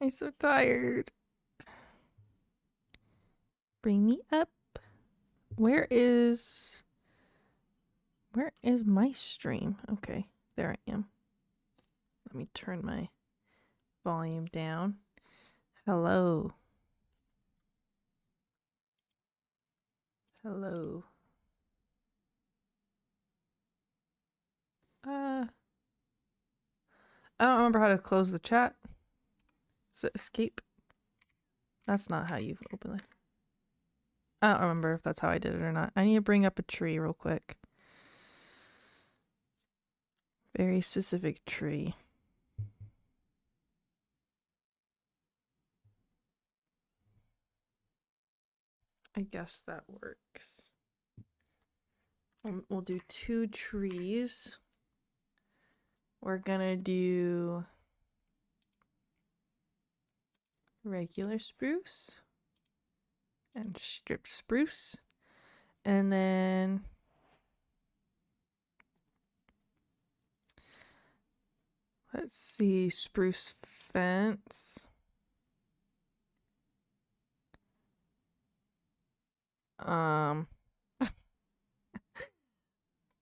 I'm so tired. Bring me up. Where is my stream? Okay, there I am. Let me turn my volume down. Hello. Hello. I don't remember how to close the chat. Is it escape? That's not how you open it. I don't remember if that's how I did it or not. I need to bring up a tree real quick. Very specific tree. I guess that works. We'll do 2 trees. We're gonna do regular spruce and strip spruce, and then let's see, spruce fence.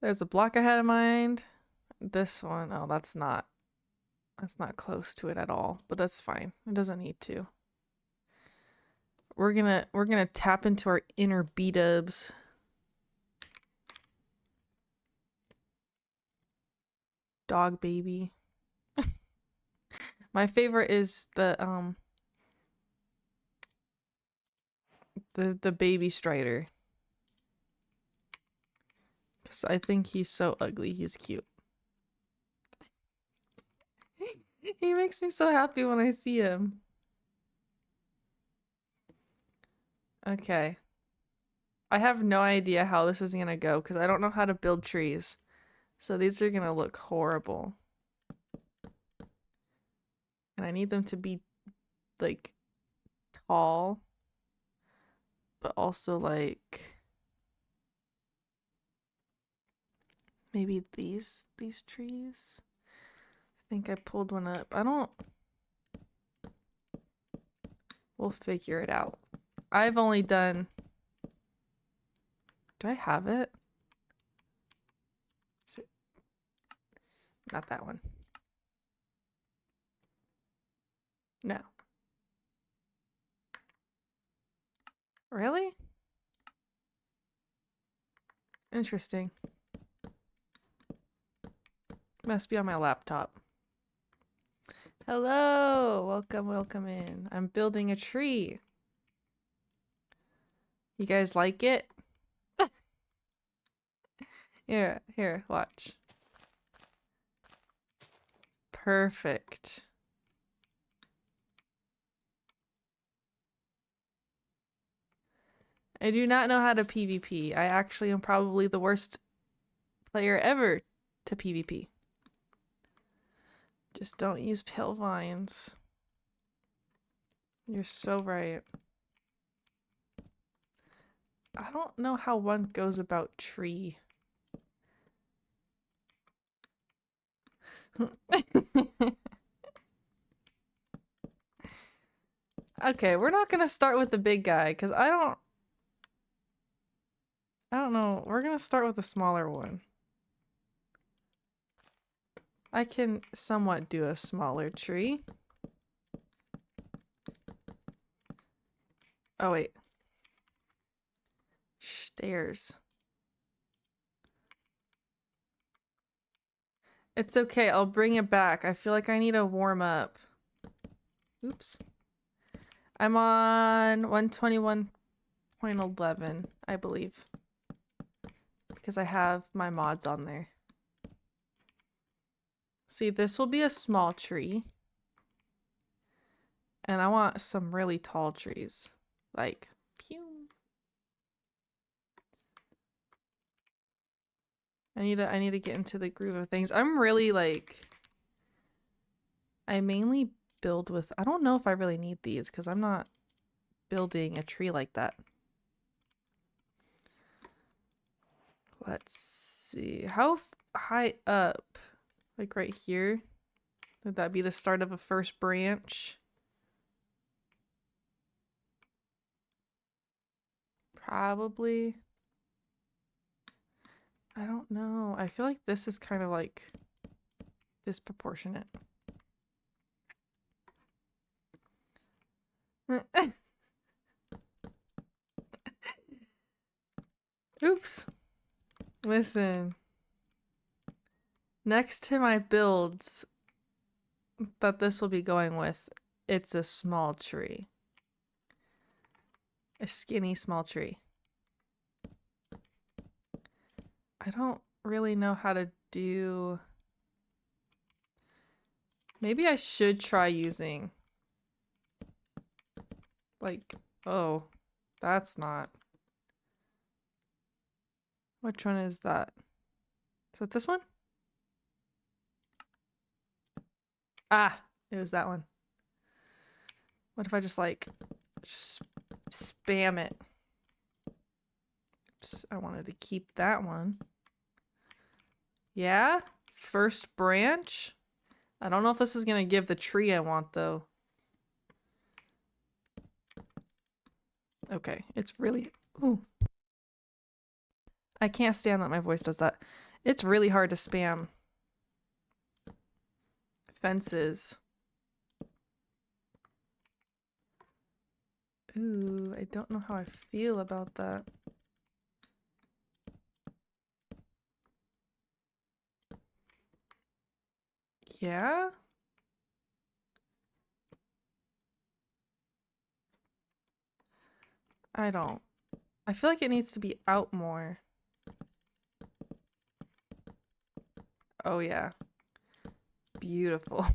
There's a block I had in mind. This one, oh, that's not close to it at all, but that's fine. It doesn't need to. We're gonna tap into our inner B-dubs. Dog baby. My favorite is the baby Strider. Cause I think he's so ugly, he's cute. He makes me so happy when I see him. Okay. I have no idea how this is gonna go because I don't know how to build trees. So these are gonna look horrible. And I need them to be like tall, but also like maybe these trees. I think I pulled one up. We'll figure it out. I've only done, do I have it? Is it? Not that one. No. Really? Interesting. Must be on my laptop. Hello, welcome in. I'm building a tree. You guys like it? Here, watch. Perfect. I do not know how to PvP. I actually am probably the worst player ever to PvP. Just don't use pale vines. You're so right. I don't know how one goes about tree. Okay, we're not gonna start with the big guy because I don't know. We're gonna start with the smaller one. I can somewhat do a smaller tree. Oh wait. Stairs. It's okay, I'll bring it back. I feel like I need to warm up. Oops. I'm on 121.11, I believe. Because I have my mods on there. See, this will be a small tree. And I want some really tall trees. Like, pew. I need to get into the groove of things. I'm really like, I mainly build with, I don't know if I really need these because I'm not building a tree like that. Let's see, how high up? Like right here? Would that be the start of a first branch? probably... I don't know. I feel like this is kind of like disproportionate. Oops. Listen. Next to my builds that this will be going with, it's a small tree. A skinny small tree. I don't really know how to do... Maybe I should try using... Like, oh, that's not... Which one is that? Is that this one? Ah, it was that one. What if I just like spam it? Oops, I wanted to keep that one. Yeah, first branch. I don't know if this is gonna give the tree I want though. Okay, it's really... Ooh. I can't stand that my voice does that. It's really hard to spam fences. Ooh, I don't know how I feel about that. Yeah? I don't. I feel like it needs to be out more. Oh yeah. Beautiful.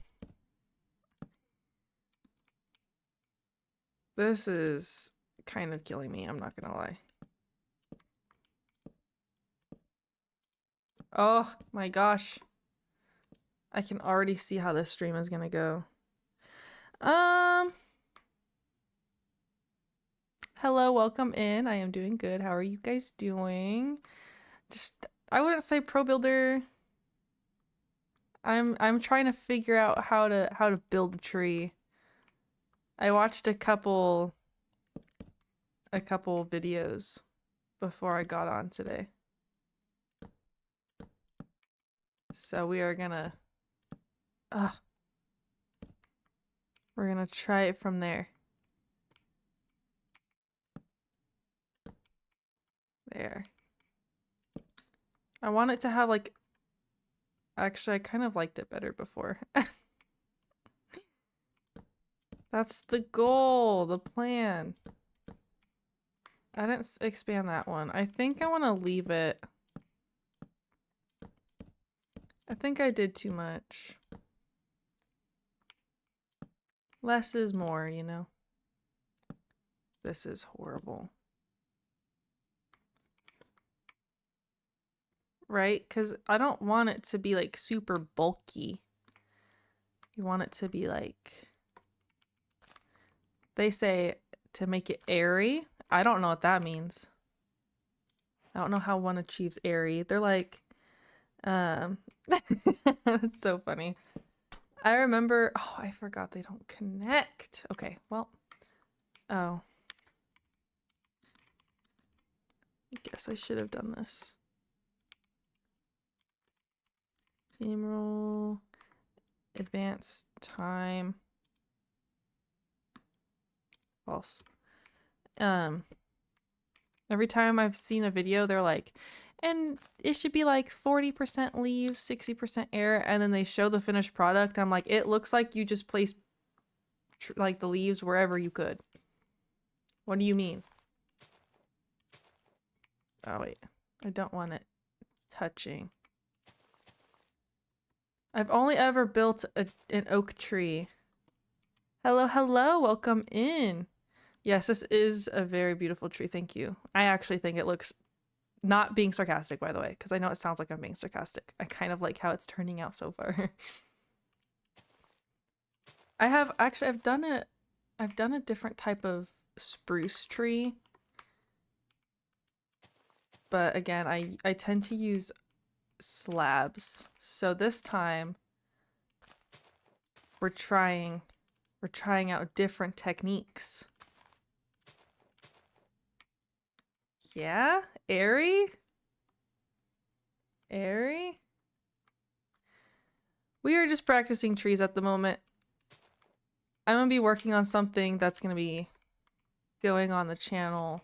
This is kind of killing me, I'm not gonna lie. Oh my gosh. I can already see how this stream is gonna go. Hello, welcome in. I am doing good. How are you guys doing? Just, I wouldn't say pro builder. I'm trying to figure out how to build a tree. I watched a couple videos before I got on today. So we are gonna we're gonna try it from there. There. I want it to have like... Actually, I kind of liked it better before. That's the goal, the plan. I didn't expand that one. I think I want to leave it. I think I did too much. Less is more, you know? This is horrible. Right? Because I don't want it to be like super bulky. You want it to be like... They say to make it airy. I don't know what that means. I don't know how one achieves airy. They're like... That's so funny. I remember... Oh, I forgot they don't connect. Okay, well... Oh. I guess I should have done this. Emerald... Advanced time. False. Every time I've seen a video, they're like, and it should be like 40% leaves, 60% air, and then they show the finished product. I'm like, it looks like you just placed like the leaves wherever you could. What do you mean? Oh wait, I don't want it touching. I've only ever built an oak tree. Hello, hello, welcome in. Yes, this is a very beautiful tree. Thank you. I actually think it looks... Not being sarcastic, by the way, because I know it sounds like I'm being sarcastic. I kind of like how it's turning out so far. I've done a different type of spruce tree. But again, I tend to use slabs. So this time we're trying out different techniques. Yeah? Airy? Airy? We are just practicing trees at the moment. I'm gonna be working on something that's gonna be going on the channel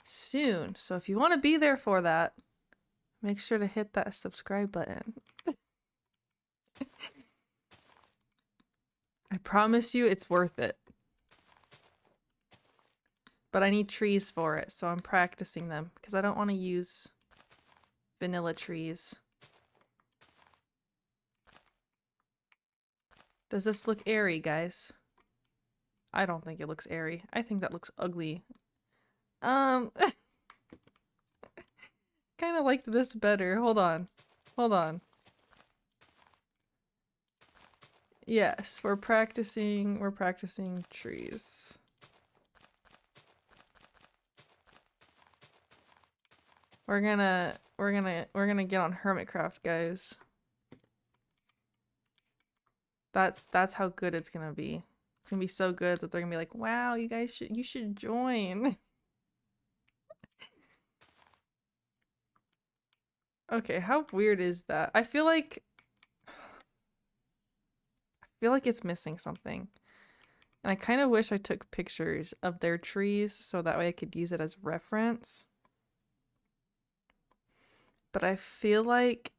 soon. So if you want to be there for that, make sure to hit that subscribe button. I promise you it's worth it. But I need trees for it, so I'm practicing them because I don't want to use vanilla trees. Does this look airy, guys? I don't think it looks airy. I think that looks ugly. Kind of liked this better. Hold on. Hold on. Yes, we're practicing trees. We're gonna get on Hermitcraft, guys. That's how good it's gonna be. It's gonna be so good that they're gonna be like, wow, you should join. Okay, how weird is that? I feel like it's missing something. And I kind of wish I took pictures of their trees so that way I could use it as reference. But I feel like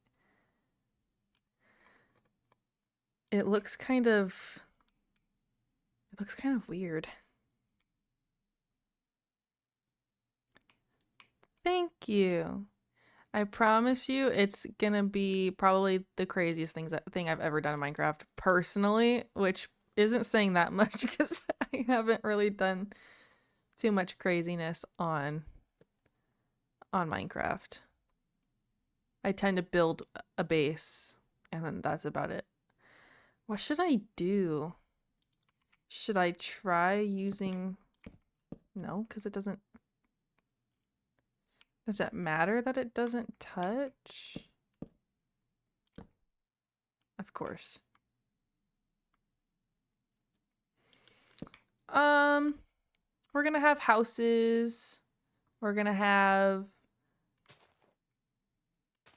it looks kind of weird. Thank you. I promise you it's gonna be probably the craziest thing I've ever done in Minecraft personally, which isn't saying that much because I haven't really done too much craziness on Minecraft. I tend to build a base and then that's about it. What should I do? Should I try using... No, because it doesn't... Does it matter that it doesn't touch? Of course. We're gonna have houses. We're gonna have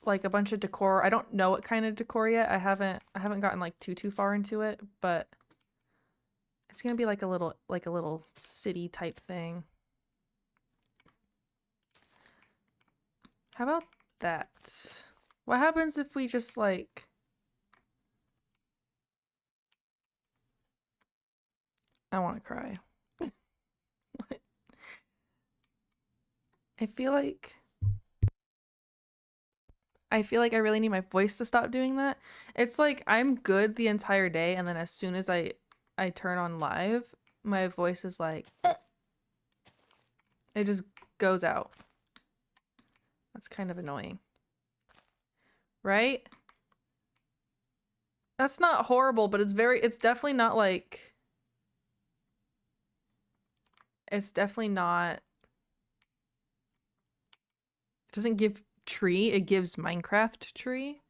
like a bunch of decor. I don't know what kind of decor yet. I haven't gotten like too far into it, but it's gonna be like a little city type thing. How about that? What happens if we just like... I want to cry. What? I feel like I really need my voice to stop doing that. It's like I'm good the entire day and then as soon as I turn on live, my voice is like it just goes out. That's kind of annoying. Right? That's not horrible, but it's definitely not like... It's definitely not... It doesn't give tree, it gives Minecraft tree.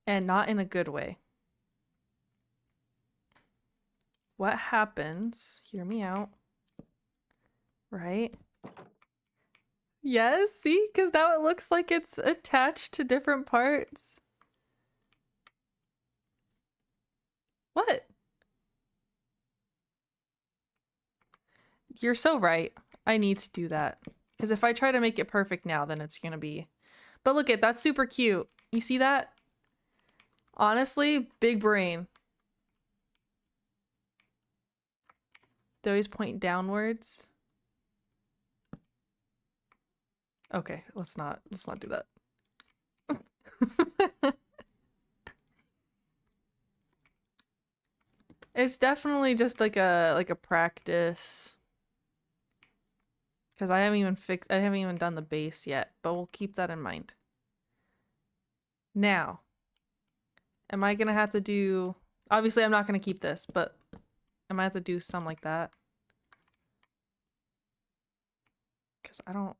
And not in a good way. What happens... Hear me out. Right? Yes, see? Because now it looks like it's attached to different parts. What? You're so right. I need to do that. Because if I try to make it perfect now, then it's gonna be... But look that's super cute. You see that? Honestly, big brain. They always point downwards. Okay, let's not do that. It's definitely just like a practice. Because I haven't even done the base yet, but we'll keep that in mind. Now, am I gonna have to do... Obviously, I'm not gonna keep this, but I might have to do some like that. Because I don't...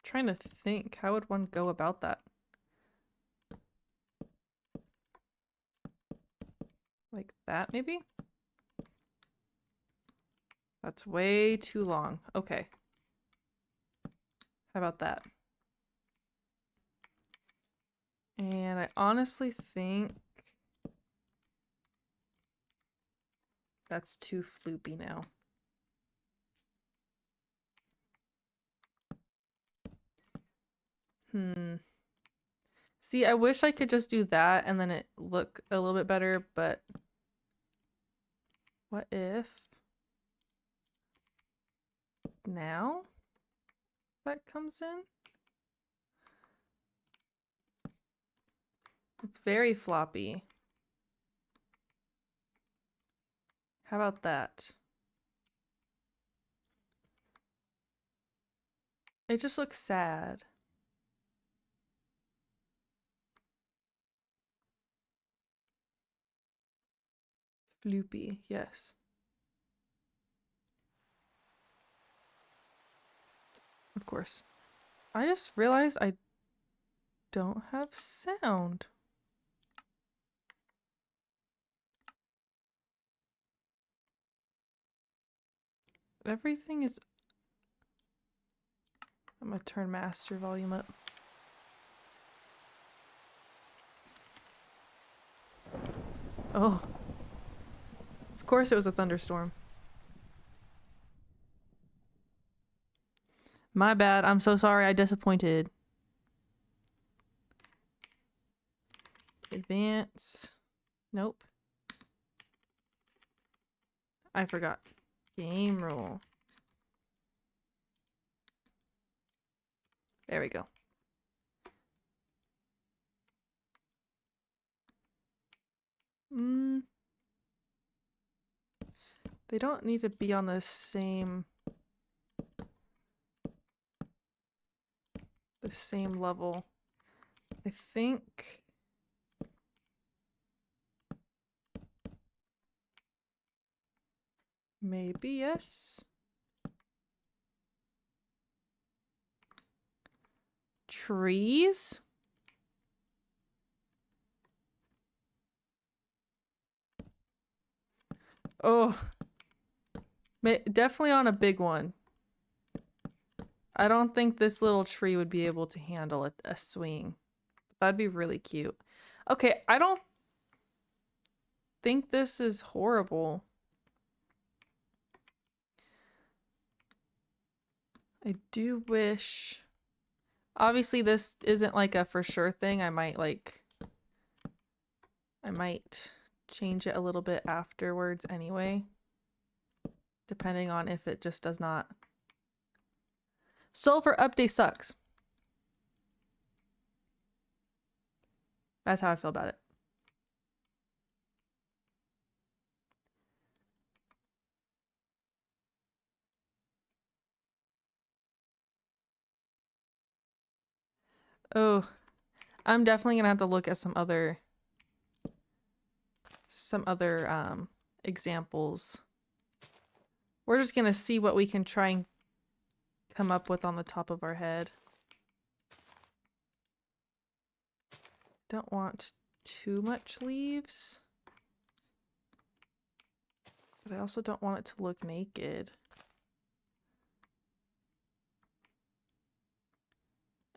Trying to think, how would one go about that? that, maybe? That's way too long. Okay. How about that? And I honestly think that's too floopy now. See, I wish I could just do that and then it look a little bit better, but what if now that comes in? It's very floppy. How about that? It just looks sad. Floopy, yes. Of course. I just realized I don't have sound. Everything is... I'm gonna turn master volume up. Oh. Of course it was a thunderstorm. My bad. I'm so sorry I disappointed. Advance. Nope. I forgot. Game rule. There we go. They don't need to be on the same level. I think maybe yes. Trees? Oh. Definitely on a big one. I don't think this little tree would be able to handle a swing. That'd be really cute. Okay, I don't think this is horrible. I do wish... Obviously, this isn't like a for sure thing. I might change it a little bit afterwards anyway. Depending on if it just does not... Sulfur update sucks. That's how I feel about it. Oh, I'm definitely gonna have to look at some other examples. We're just gonna see what we can try and come up with on the top of our head. Don't want too much leaves, but I also don't want it to look naked.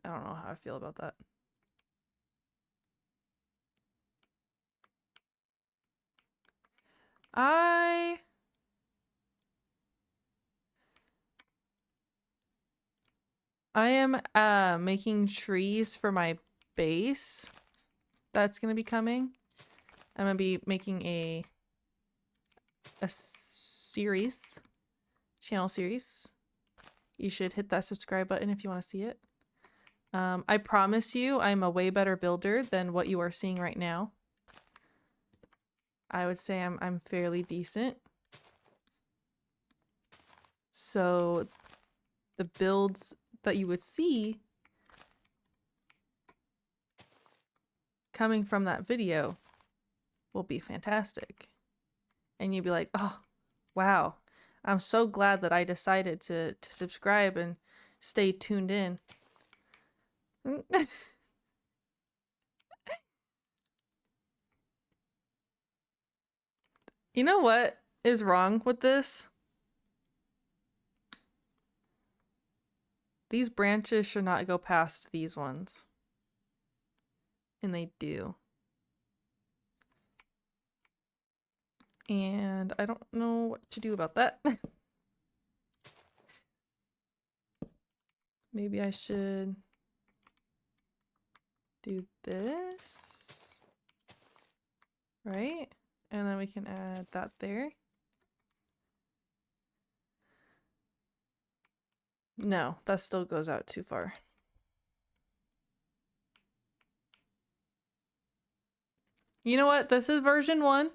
I don't know how I feel about that. I am making trees for my base that's gonna be coming. I'm gonna be making a series, channel series. You should hit that subscribe button if you want to see it. I promise you I'm a way better builder than what you are seeing right now. I would say I'm fairly decent. So the builds that you would see coming from that video will be fantastic. And you'd be like, oh, wow. I'm so glad that I decided to subscribe and stay tuned in. You know what is wrong with this? These branches should not go past these ones. And they do. And I don't know what to do about that. Maybe I should do this. Right? And then we can add that there. No, that still goes out too far. You know what? This is version 1.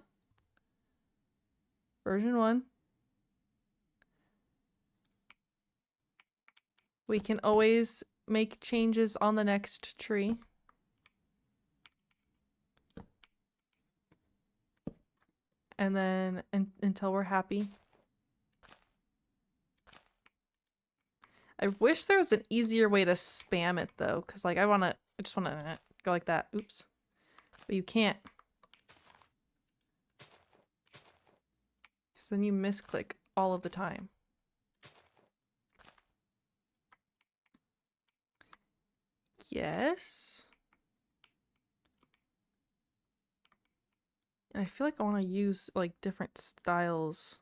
Version 1. We can always make changes on the next tree. And then until we're happy. I wish there was an easier way to spam it though, because like I just wanna go like that. Oops. But you can't. Because then you misclick all of the time. Yes. And I feel like I want to use like different styles.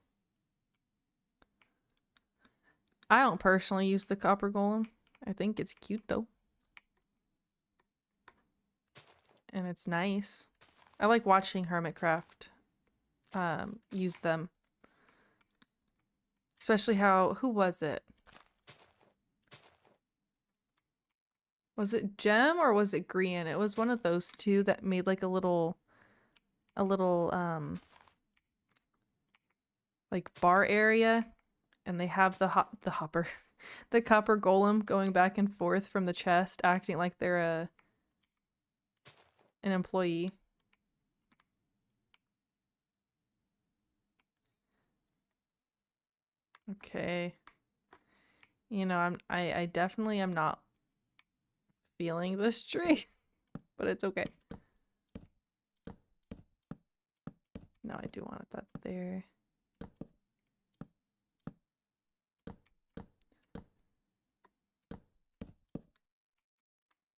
I don't personally use the copper golem. I think it's cute though. And it's nice. I like watching MINECWAFT use them. Especially who was it? Was it Gem or was it Grian? It was one of those two that made like a little like bar area, and they have the copper golem going back and forth from the chest, acting like they're an employee. Okay. You know, I definitely am not feeling this tree, but it's okay. No, I do want that there.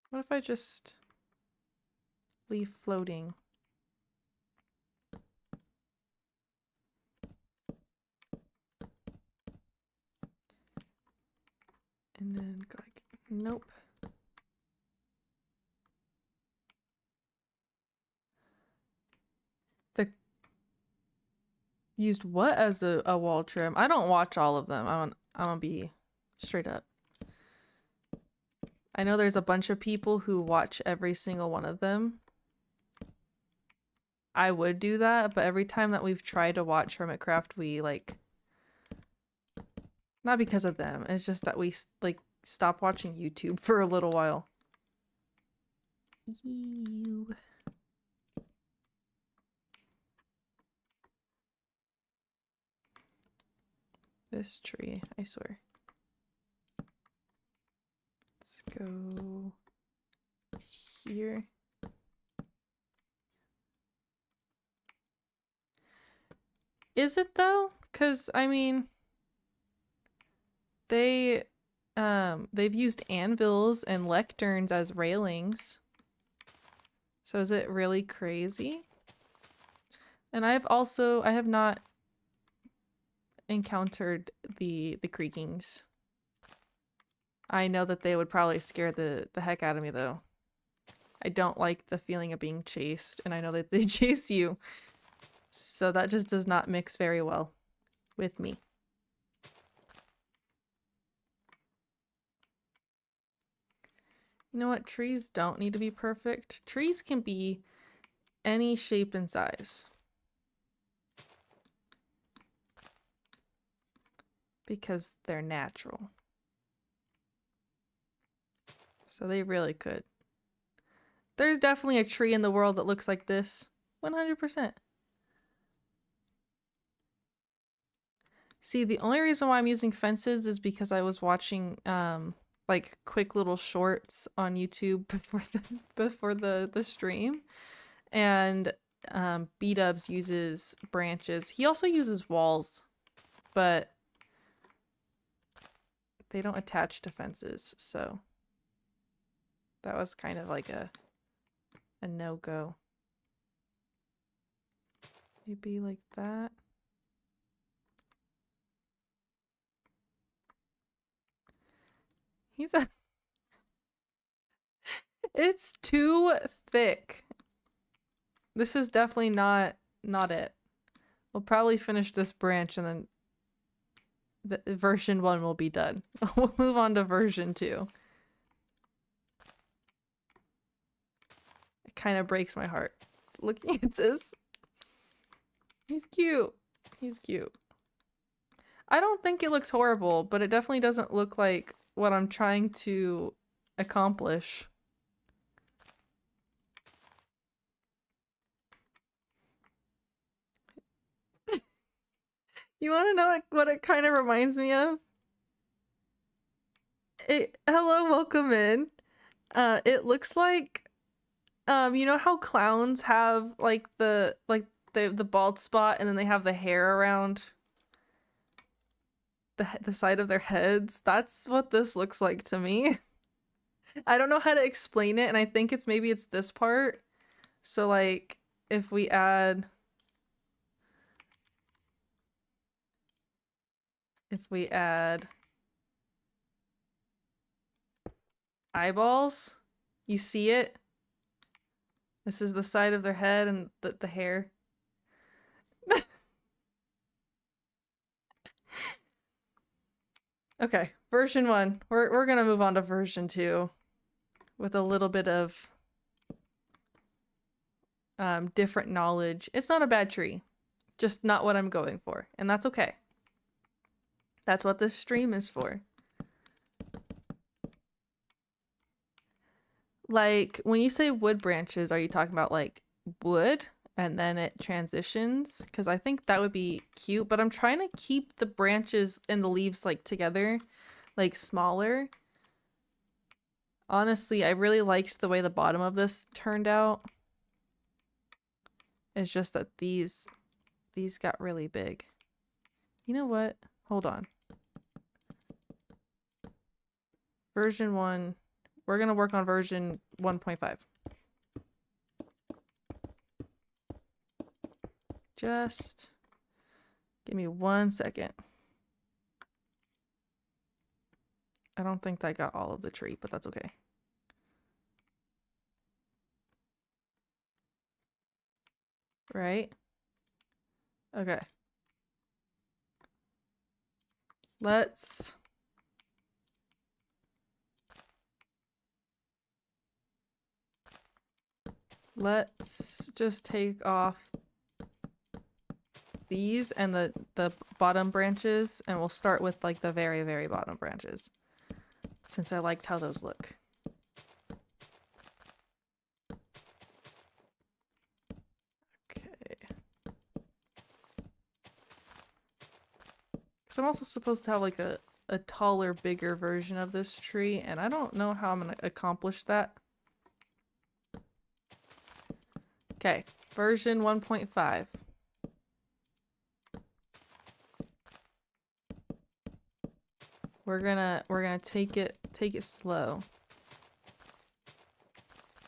What if I just leave floating? And then go like, nope. Used what as a wall trim? I don't watch all of them. I'm gonna be straight up. I know there's a bunch of people who watch every single one of them. I would do that, but every time that we've tried to watch MINECWAFT, we like, not because of them, it's just that we like stop watching YouTube for a little while. Ew. This tree, I swear. Let's go here. Is it though? 'Cause I mean, they've used anvils and lecterns as railings. So is it really crazy? And I have not encountered the creakings. I know that they would probably scare the heck out of me though. I don't like the feeling of being chased, and I know that they chase you. So that just does not mix very well with me. You know what? Trees don't need to be perfect. Trees can be any shape and size. Because they're natural. So they really could. There's definitely a tree in the world that looks like this. 100%. See, the only reason why I'm using fences is because I was watching like quick little shorts on YouTube before the stream, and B-dubs uses branches. He also uses walls, but they don't attach to fences, so that was kind of like a no-go. Maybe like that. He's a It's too thick. This is definitely not it. We'll probably finish this branch and then the version 1 will be done. We'll move on to version 2. It kind of breaks my heart looking at this. He's cute. He's cute. I don't think it looks horrible, but it definitely doesn't look like what I'm trying to accomplish. You want to know what it kind of reminds me of? Hello, welcome in. It looks like, you know how clowns have like the bald spot and then they have the hair around the side of their heads? That's what this looks like to me. I don't know how to explain it, and I think maybe it's this part. So like if we add eyeballs, you see it? This is the side of their head and the hair. Okay, version 1. We're gonna move on to version 2 with a little bit of different knowledge. It's not a bad tree, just not what I'm going for, and that's okay. That's what this stream is for. Like, when you say wood branches, are you talking about like wood and then it transitions? Because I think that would be cute, but I'm trying to keep the branches and the leaves like together, like smaller. Honestly, I really liked the way the bottom of this turned out. It's just that these got really big. You know what? Hold on. Version 1. We're gonna work on version 1.5. Just give me 1 second. I don't think that got all of the tree, but that's okay. Right? Okay. Let's just take off these and the bottom branches, and we'll start with like the very, very bottom branches, since I liked how those look. Okay. Because I'm also supposed to have like a taller, bigger version of this tree, and I don't know how I'm gonna accomplish that. Okay, version 1.5. We're gonna take it slow.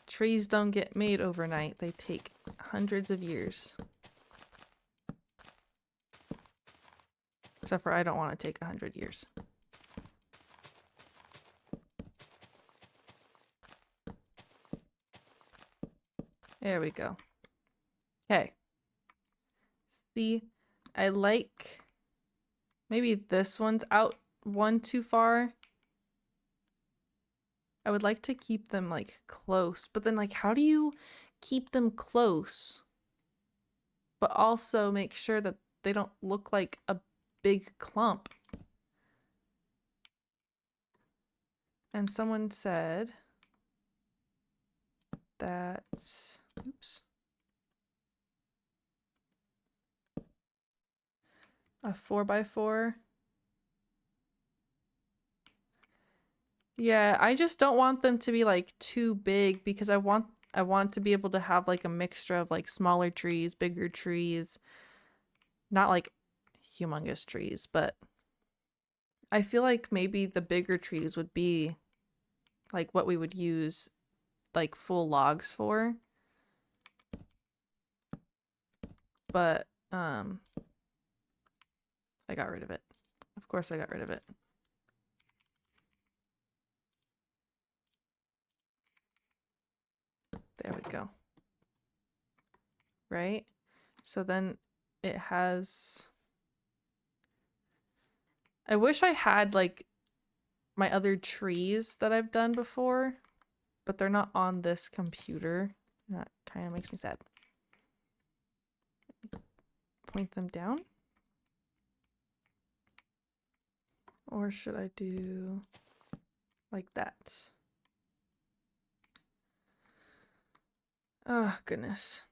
Trees don't get made overnight. They take hundreds of years. Except for I don't want to take 100 years. There we go. Okay. See, I like maybe this one's out one too far. I would like to keep them like close, but then like how do you keep them close but also make sure that they don't look like a big clump? And someone said that, oops, a 4x4. Yeah, I just don't want them to be like too big because I want I want to be able to have like a mixture of like smaller trees, bigger trees, not like humongous trees, but I feel like maybe the bigger trees would be like what we would use like full logs for. But I got rid of it. Of course I got rid of it. There we go. Right? So then it has... I wish I had like my other trees that I've done before, but they're not on this computer. That kind of makes me sad. Point them down. Or should I do like that? Oh, goodness.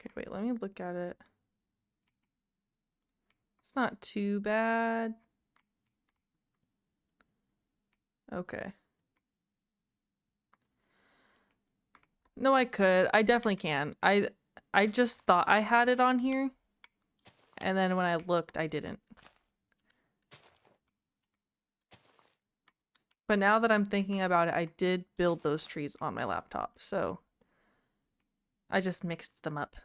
Okay, wait, let me look at it. It's not too bad. Okay. No, I could. I definitely can. I just thought I had it on here. And then when I looked, I didn't. But now that I'm thinking about it, I did build those trees on my laptop. So I just mixed them up.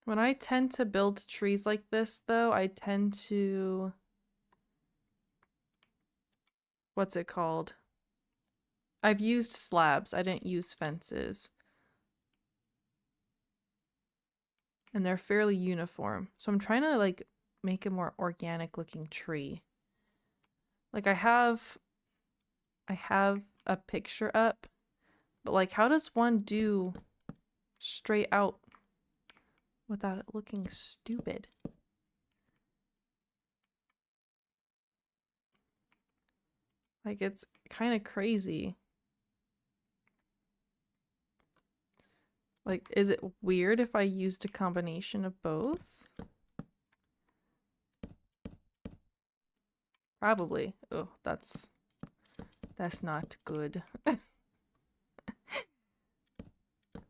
When I tend to build trees like this, though, I tend to... What's it called? I've used slabs. I didn't use fences. And they're fairly uniform. So I'm trying to, like, make a more organic looking tree. Like, I have a picture up, but, like, how does one do straight out without it looking stupid? Like, it's kind of crazy. Like, is it weird if I used a combination of both? Probably. Oh, that's not good.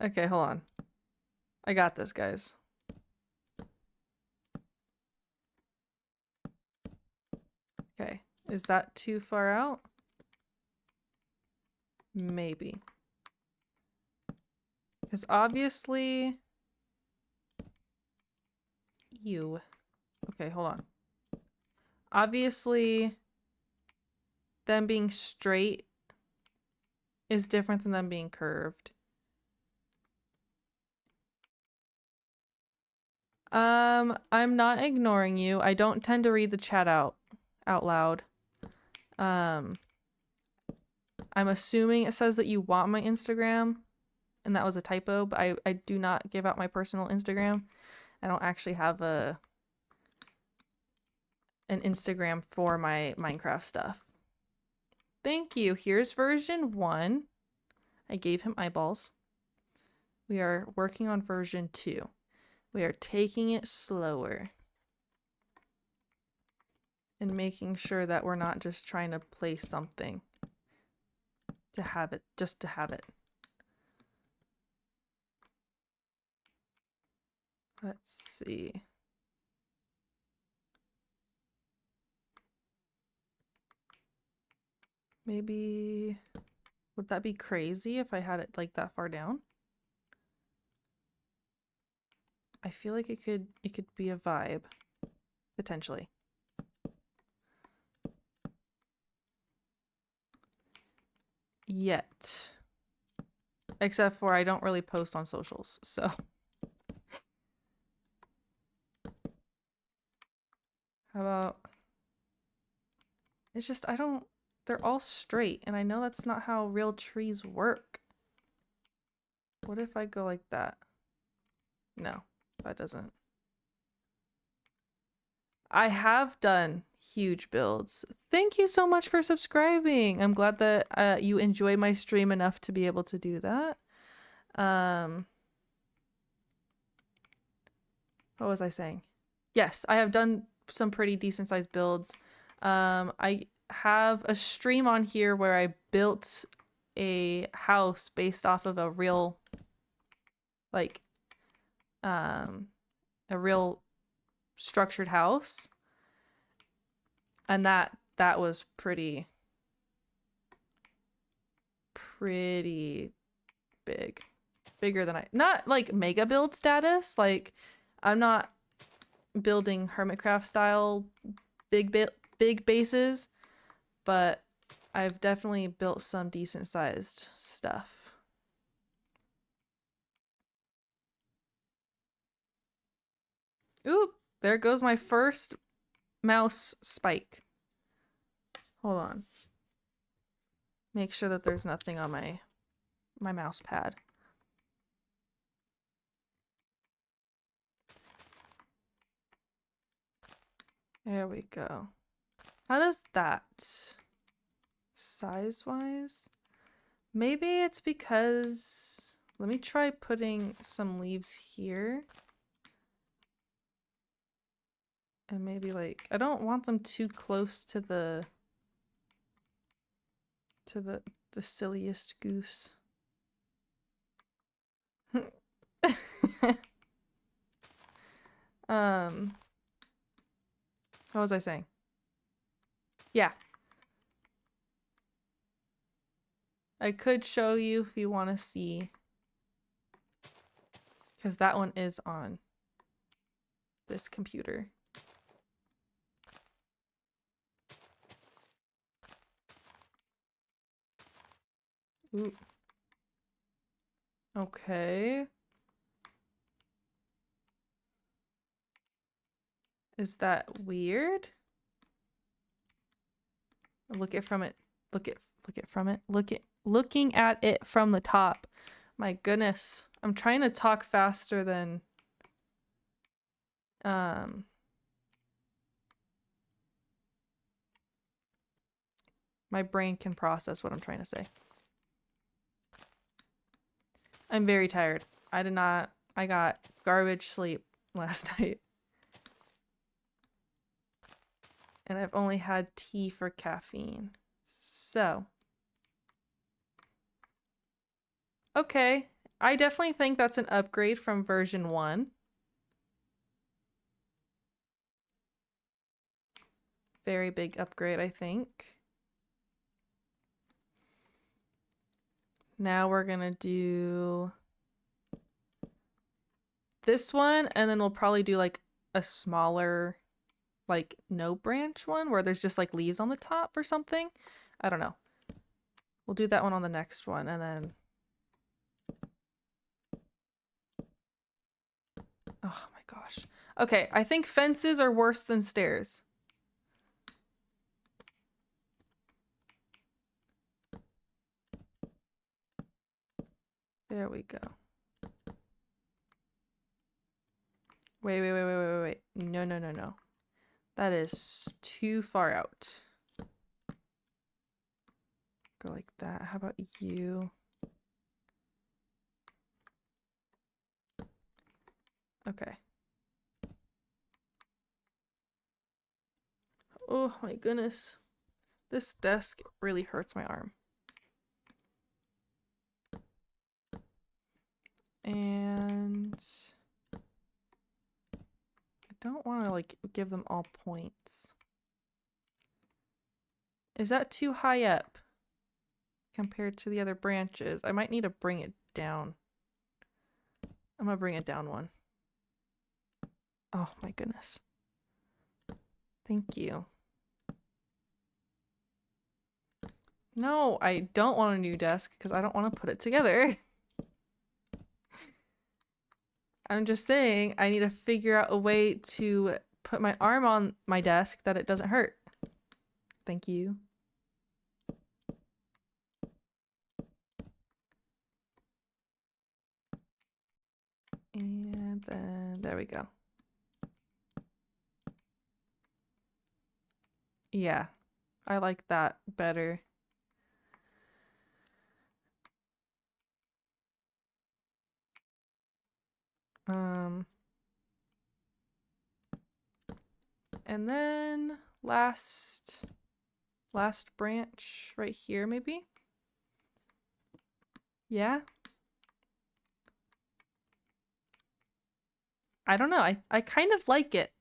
Okay, hold on. I got this, guys. Okay, is that too far out? Maybe. Because obviously... Ew. Okay, hold on. Obviously, them being straight is different than them being curved. I'm not ignoring you. I don't tend to read the chat out loud. I'm assuming it says that you want my Instagram, and that was a typo, but I do not give out my personal Instagram. I don't actually have an Instagram for my Minecraft stuff. Thank you. Here's version 1. I gave him eyeballs. We are working on version 2. We are taking it slower. And making sure that we're not just trying to place something to have it, just to have it. Let's see. Maybe, would that be crazy if I had it like that far down? I feel like it could be a vibe, potentially. Yet. Except for I don't really post on socials, so. How about... It's just, they're all straight, and I know that's not how real trees work. What if I go like that? No, that doesn't. I have done huge builds. Thank you so much for subscribing. I'm glad that you enjoy my stream enough to be able to do that. What was I saying? Yes, I have done some pretty decent sized builds. I have a stream on here where I built a house based off of a real, like, a real structured house. And that was pretty big. Bigger than not like mega build status. Like, I'm not building Hermitcraft style big bases, but I've definitely built some decent sized stuff. Oop, there goes my first mouse spike. Hold on. Make sure that there's nothing on my mouse pad. There we go. How does that size-wise? Maybe it's because... Let me try putting some leaves here. And maybe like... I don't want them too close to the silliest goose. What was I saying? Yeah. I could show you if you want to see. Because that one is on this computer. Ooh. Okay. Is that weird? Looking at it from the top. My goodness. I'm trying to talk faster than my brain can process what I'm trying to say. I'm very tired. I got garbage sleep last night. And I've only had tea for caffeine. So. Okay. I definitely think that's an upgrade from version 1. Very big upgrade, I think. Now we're gonna do this one, and then we'll probably do like a smaller, like no branch one where there's just like leaves on the top or something. I don't know. We'll do that one on the next one, and then oh my gosh. Okay, I think fences are worse than stairs. There we go. Wait. No. That is too far out. Go like that. How about you? Okay. Oh my goodness. This desk really hurts my arm. And I don't want to like give them all points. Is that too high up compared to the other branches? I might need to bring it down. I'm gonna bring it down one. Oh my goodness. Thank you. No, I don't want a new desk because I don't want to put it together. I'm just saying I need to figure out a way to put my arm on my desk that it doesn't hurt. Thank you. And then there we go. Yeah, I like that better. And then last branch right here, maybe? Yeah? I don't know. I kind of like it.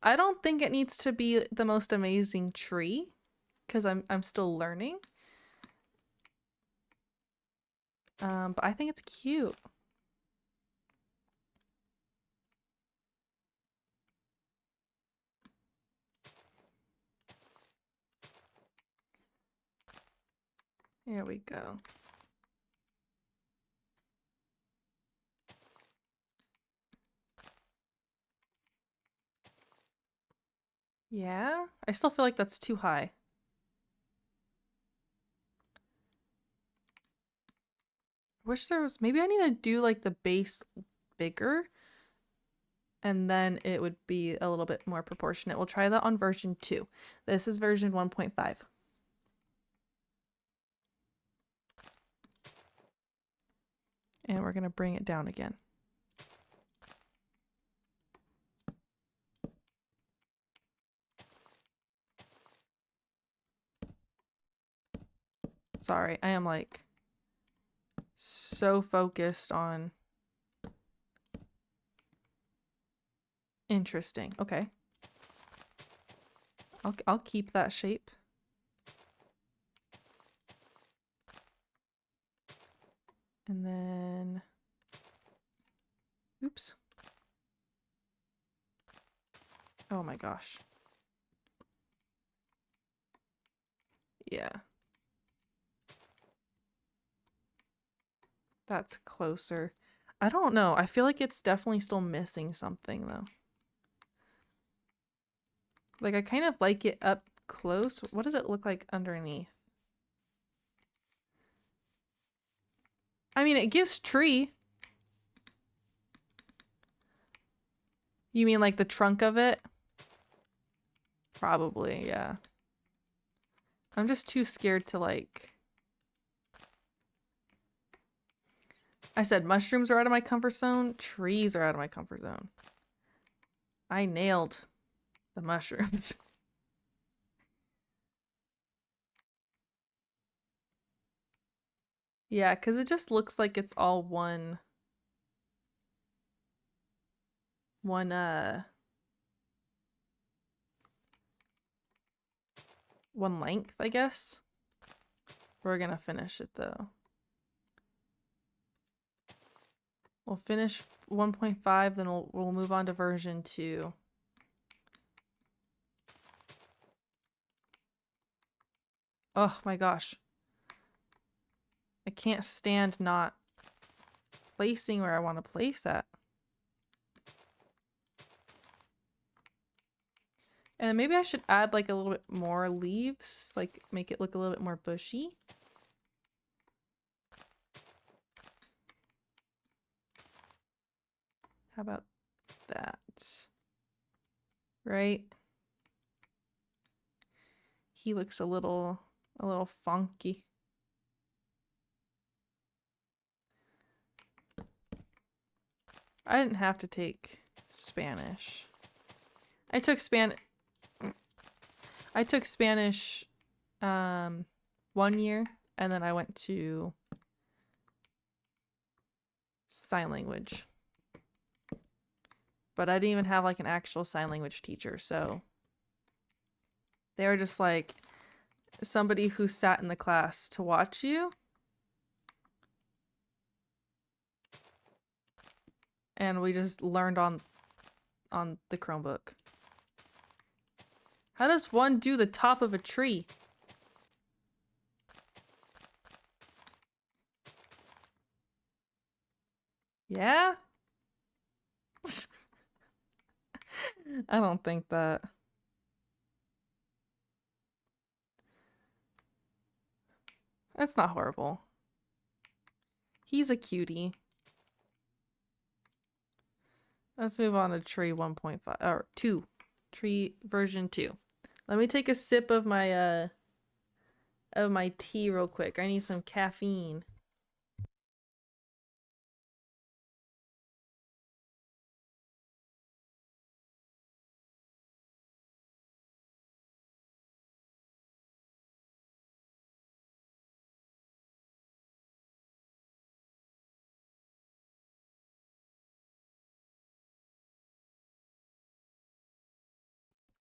I don't think it needs to be the most amazing tree because I'm still learning. But I think it's cute. Here we go. Yeah? I still feel like that's too high. Wish there was, maybe I need to do like the base bigger and then it would be a little bit more proportionate. We'll try that on version 2. This is version 1.5. And we're going to bring it down again. Sorry, I am like so focused on. Interesting. Okay. I'll keep that shape. And then oops. Oh my gosh. Yeah. That's closer. I don't know. I feel like it's definitely still missing something though. Like I kind of like it up close. What does it look like underneath? I mean, it gives tree. You mean like the trunk of it? Probably, yeah. I'm just too scared to like... I said mushrooms are out of my comfort zone. Trees are out of my comfort zone. I nailed the mushrooms. Yeah, because it just looks like it's all one length, I guess. We're gonna finish it though. We'll finish 1.5, then we'll move on to version 2. Oh my gosh. I can't stand not placing where I want to place at. And maybe I should add like a little bit more leaves, like make it look a little bit more bushy. How about that? Right? He looks a little funky. I didn't have to take Spanish. I took Spanish 1 year and then I went to sign language. But I didn't even have like an actual sign language teacher, so they were just like somebody who sat in the class to watch you. And we just learned on the Chromebook. How does one do the top of a tree? Yeah? I don't think that. That's not horrible. He's a cutie. Let's move on to tree 1.5 or 2. Tree version 2. Let me take a sip of my tea real quick. I need some caffeine.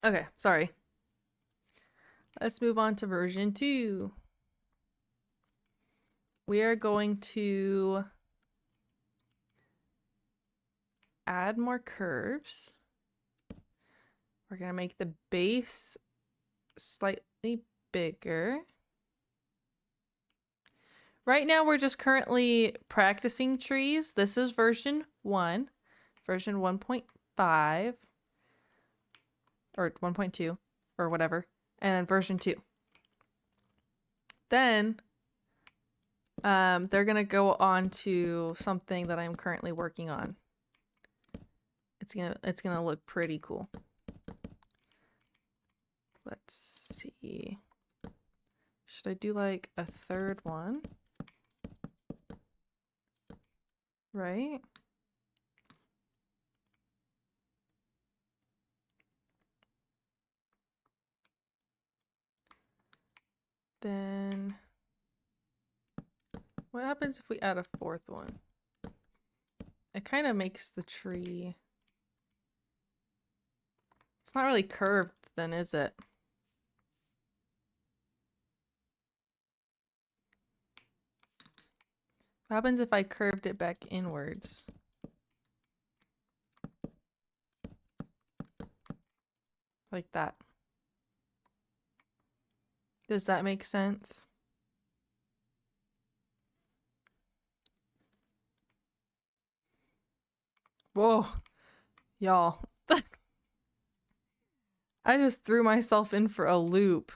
Okay, sorry. Let's move on to version 2. We are going to add more curves. We're going to make the base slightly bigger. Right now we're just currently practicing trees. This is version 1, version 1.5 or 1.2 or whatever, and version 2. Then they're gonna go on to something that I'm currently working on. It's gonna look pretty cool. Let's see. Should I do like a third one? Right? Then what happens if we add a fourth one? It kind of makes the tree... It's not really curved then, is it? What happens if I curved it back inwards? Like that. Does that make sense? Whoa, y'all. I just threw myself in for a loop.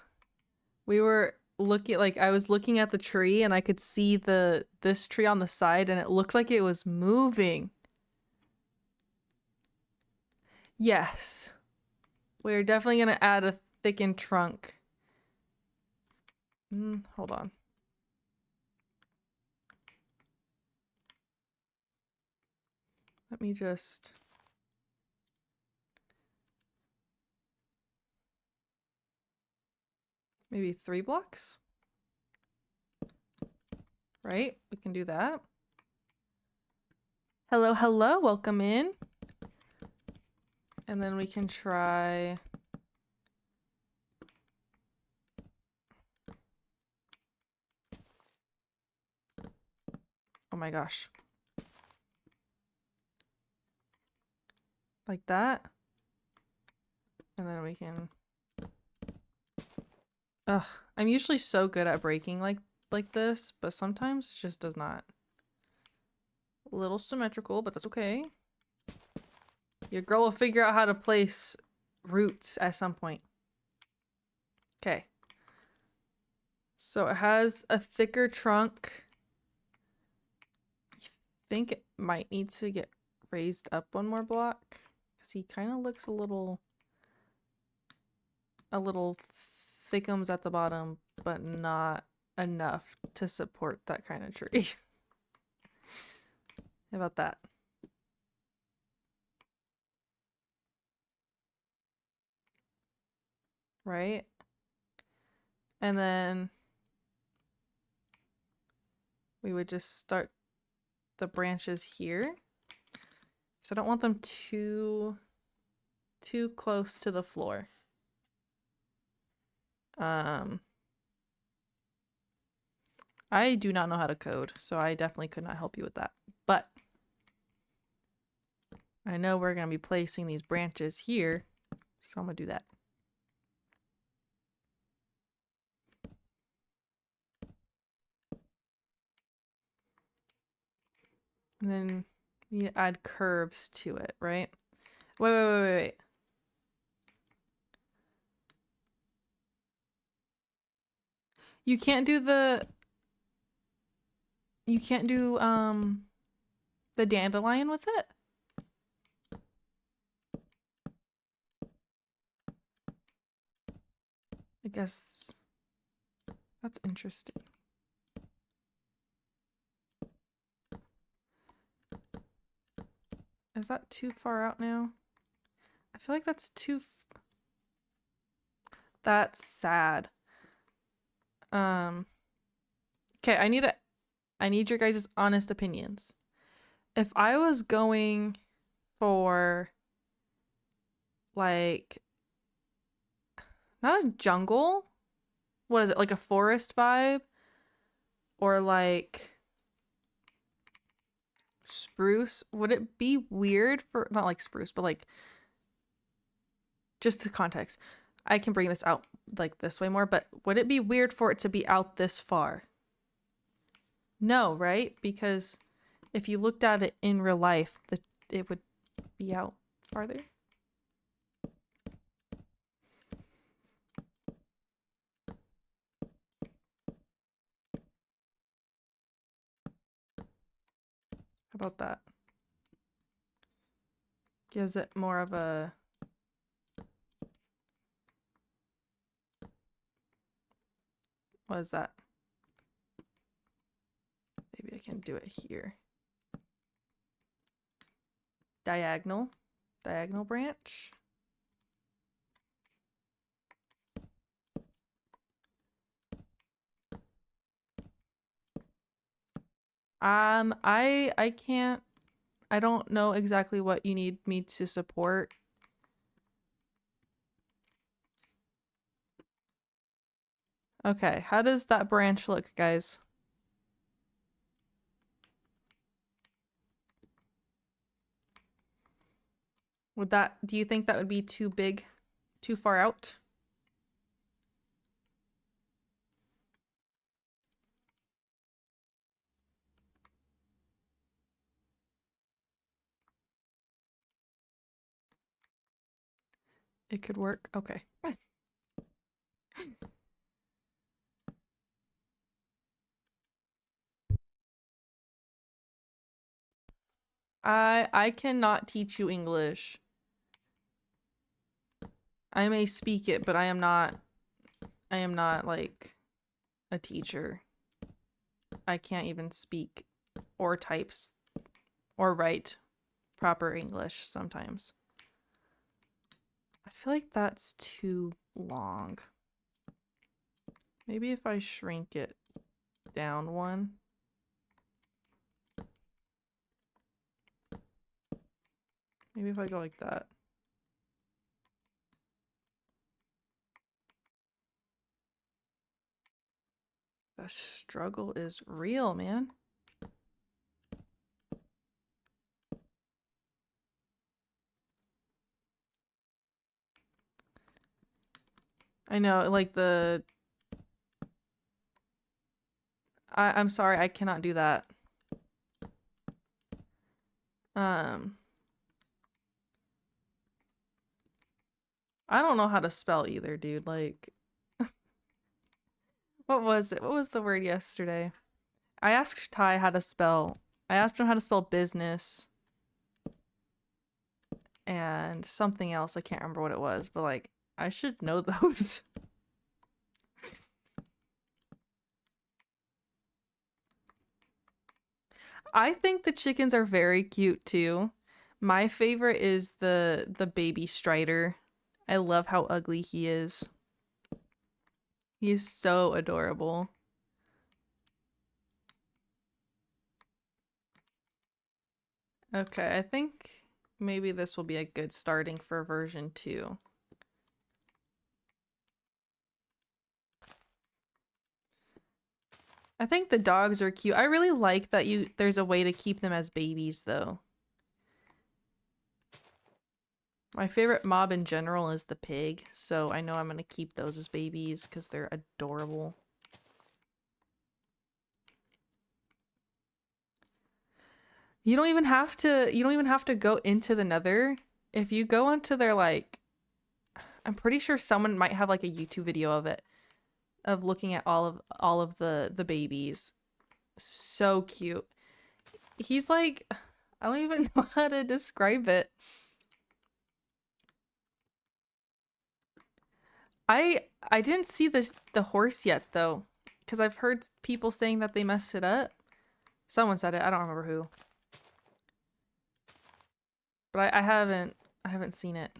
We were looking, like, I was looking at the tree and I could see this tree on the side and it looked like it was moving. Yes. We're definitely gonna add a thickened trunk. Hold on. Let me just... Maybe 3 blocks? Right? We can do that. Hello, hello, welcome in. And then we can try... Oh my gosh. Like that. And then we can... Ugh, I'm usually so good at breaking like this, but sometimes it just does not. A little symmetrical, but that's okay. Your girl will figure out how to place roots at some point. Okay. So it has a thicker trunk. I think it might need to get raised up one more block because he kind of looks a little thickums at the bottom, but not enough to support that kind of tree. How about that? Right? And then we would just start the branches here. So I don't want them too close to the floor. I do not know how to code, so I definitely could not help you with that. But I know we're going to be placing these branches here, so I'm going to do that. And then we add curves to it, right? Wait. You can't do the dandelion with it? I guess that's interesting. Is that too far out now? I feel like that's too... That's sad. Okay, I need your guys' honest opinions. If I was going for like not a jungle, what is it, like a forest vibe, or like spruce, would it be weird for, not like spruce, but like, just to context, I can bring this out like this way more, but would it be weird for it to be out this far? No, right? Because if you looked at it in real life, it would be out farther. How about that? Gives it more of a... What is that? Maybe I can do it here. Diagonal branch. I can't, I don't know exactly what you need me to support. Okay, how does that branch look, guys? Do you think that would be too big, too far out? It could work. Okay. I cannot teach you English. I may speak it, but I am not like a teacher. I can't even speak or types or write proper English sometimes. I feel like that's too long. Maybe if I shrink it down one. Maybe if I go like that. The struggle is real, man. I know, like I'm sorry, I cannot do that. I don't know how to spell either, dude. Like, what was it? What was the word yesterday? I asked Ty how to spell. I asked him how to spell business and something else. I can't remember what it was, but like, I should know those. I think the chickens are very cute too. My favorite is the baby Strider. I love how ugly he is. He's so adorable. Okay, I think maybe this will be a good starting for version 2. I think the dogs are cute. I really like that there's a way to keep them as babies though. My favorite mob in general is the pig, so I know I'm gonna keep those as babies because they're adorable. You don't even have to go into the Nether. If you go into their like, I'm pretty sure someone might have like a YouTube video of it, of looking at all of the babies. So cute. He's like, I don't even know how to describe it. I didn't see the horse yet though, because I've heard people saying that they messed it up. Someone said it. I don't remember who. But I haven't seen it.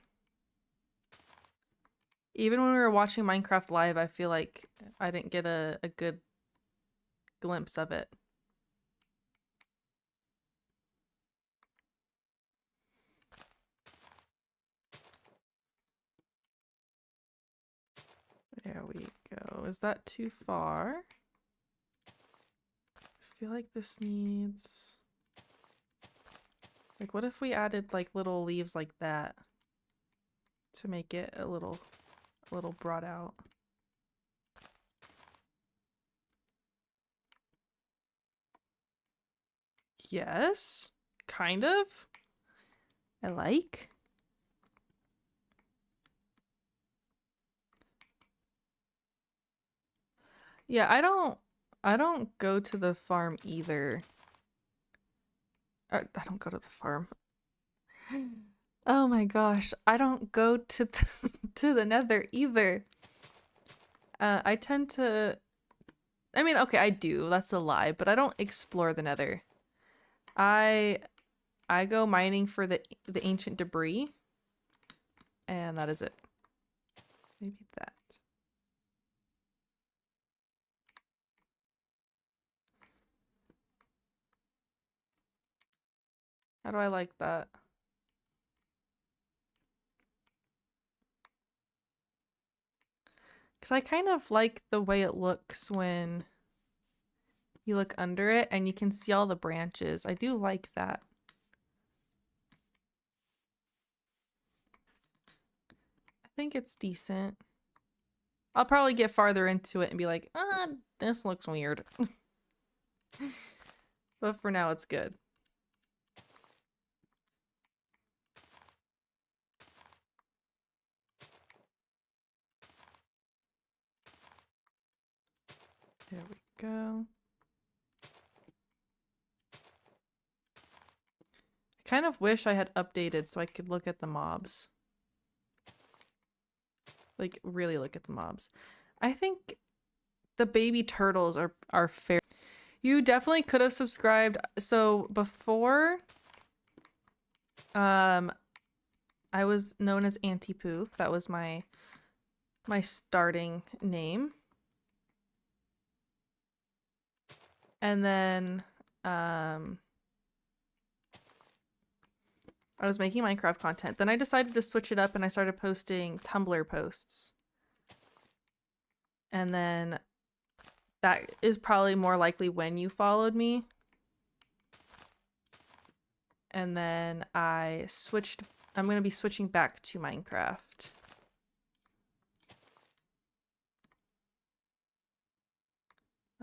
Even when we were watching Minecraft Live, I feel like I didn't get a good glimpse of it. There we go. Is that too far? I feel like this needs... Like, what if we added, like, little leaves like that to make it a little brought out? Yes, kind of. I like. Yeah, I don't go to the farm either. I don't go to the farm. Oh my gosh, I don't go to to the nether either. I tend to... I mean, okay, I do. That's a lie, but I don't explore the nether. I go mining for the ancient debris, and that is it. Maybe that. How do I like that? Because I kind of like the way it looks when you look under it and you can see all the branches. I do like that. I think it's decent. I'll probably get farther into it and be like, this looks weird. But for now, it's good. There we go. I kind of wish I had updated so I could look at the mobs. Like, really look at the mobs. I think the baby turtles are fair. You definitely could have subscribed. So before, I was known as Auntie Poof. That was my starting name. And then, I was making Minecraft content. Then I decided to switch it up and I started posting Tumblr posts. And then that is probably more likely when you followed me. And then I switched, I'm going to be switching back to Minecraft.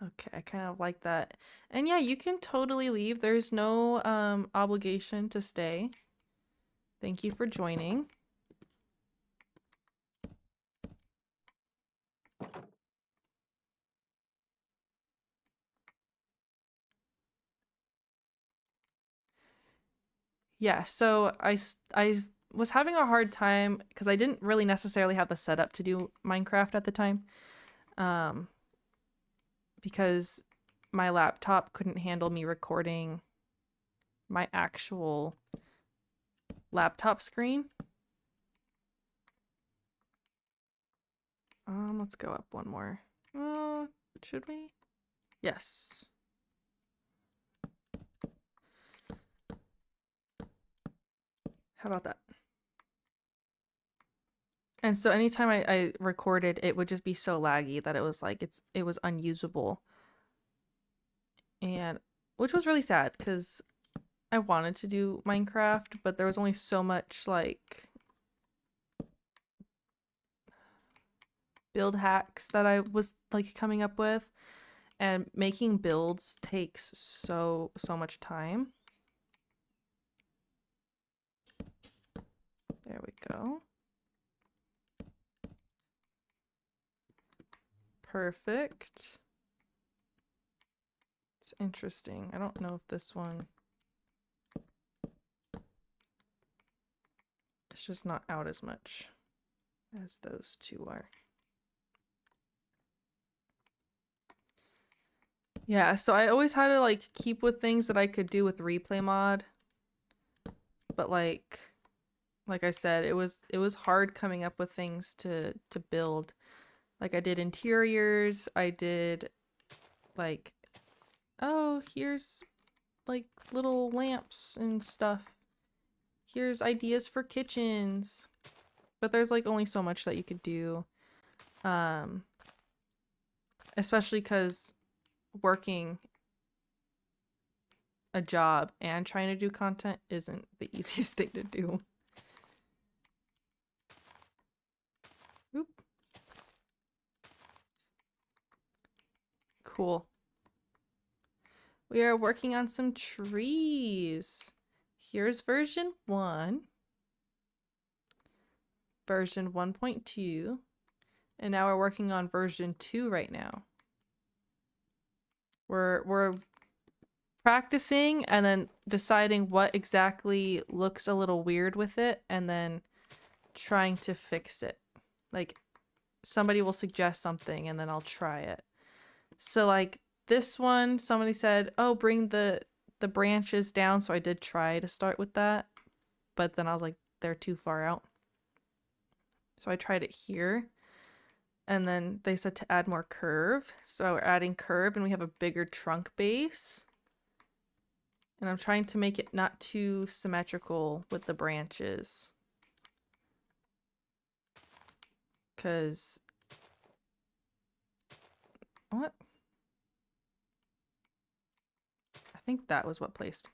Okay, I kind of like that. And yeah, you can totally leave. There's no obligation to stay. Thank you for joining. Yeah, so I was having a hard time because I didn't really necessarily have the setup to do Minecraft at the time. Because my laptop couldn't handle me recording my actual laptop screen. Let's go up one more. Should we? Yes. How about that? And so anytime I recorded, it would just be so laggy that it was like it was unusable. And which was really sad because I wanted to do Minecraft, but there was only so much like build hacks that I was like coming up with, and making builds takes so much time. There we go. Perfect. It's interesting. I don't know if this one... It's just not out as much as those two are. Yeah, so I always had to like keep with things that I could do with replay mod. But like I said, it was hard coming up with things to build. Like I did interiors, I did like, oh, here's like little lamps and stuff. Here's ideas for kitchens. But there's like only so much that you could do. Especially because working a job and trying to do content isn't the easiest thing to do. Oop. Cool. We are working on some trees. Here's version 1. Version 1.2. And now we're working on version 2 right now. We're practicing and then deciding what exactly looks a little weird with it and then trying to fix it. Like somebody will suggest something and then I'll try it. So like this one, somebody said, oh, bring the branches down. So I did try to start with that, but then I was like, they're too far out. So I tried it here. And then they said to add more curve. So we're adding curve and we have a bigger trunk base. And I'm trying to make it not too symmetrical with the branches. Because... what? I think that was what placed.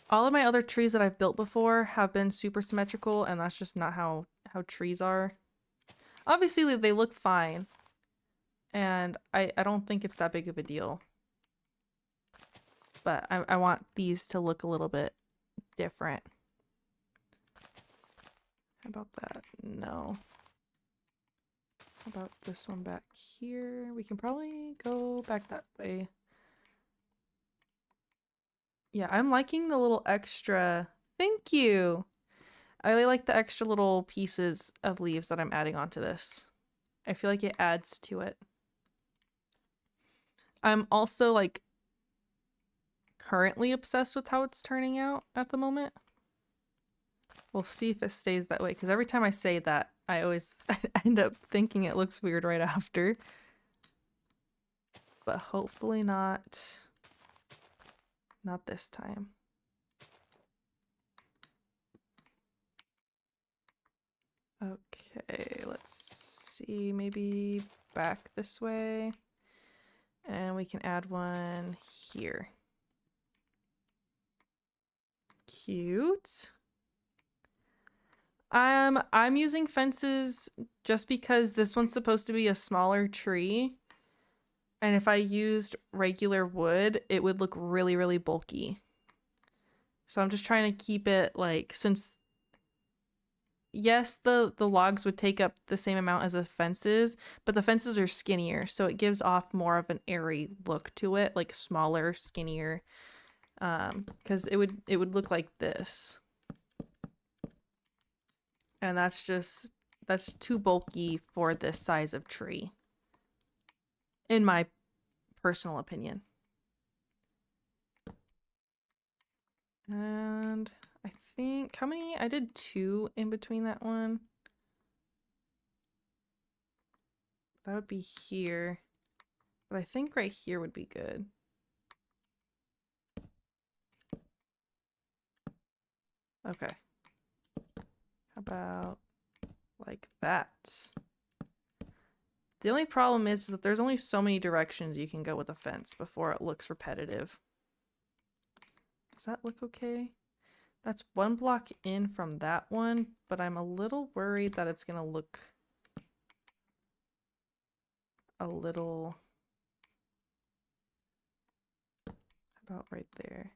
All of my other trees that I've built before have been super symmetrical, and that's just not how trees are. Obviously, they look fine, and I don't think it's that big of a deal. But I want these to look a little bit different. How about that? No. How about this one back here? We can probably go back that way. Yeah, I'm liking the little extra... Thank you! I really like the extra little pieces of leaves that I'm adding onto this. I feel like it adds to it. I'm also like currently obsessed with how it's turning out at the moment. We'll see if it stays that way, because every time I say that, I always end up thinking it looks weird right after. But hopefully not this time. Okay, let's see, maybe back this way. And we can add one here. Cute. I'm using fences just because this one's supposed to be a smaller tree. And if I used regular wood, it would look really, really bulky. So I'm just trying to keep it like, since yes, the logs would take up the same amount as the fences, but the fences are skinnier, so it gives off more of an airy look to it, like smaller, skinnier. Because it would look like this. And that's too bulky for this size of tree, in my personal opinion. And I think, how many? I did 2 in between that one. That would be here. But I think right here would be good. Okay. How about like that? The only problem is that there's only so many directions you can go with a fence before it looks repetitive. Does that look okay? That's 1 block in from that one, but I'm a little worried that it's gonna look a little... about right there.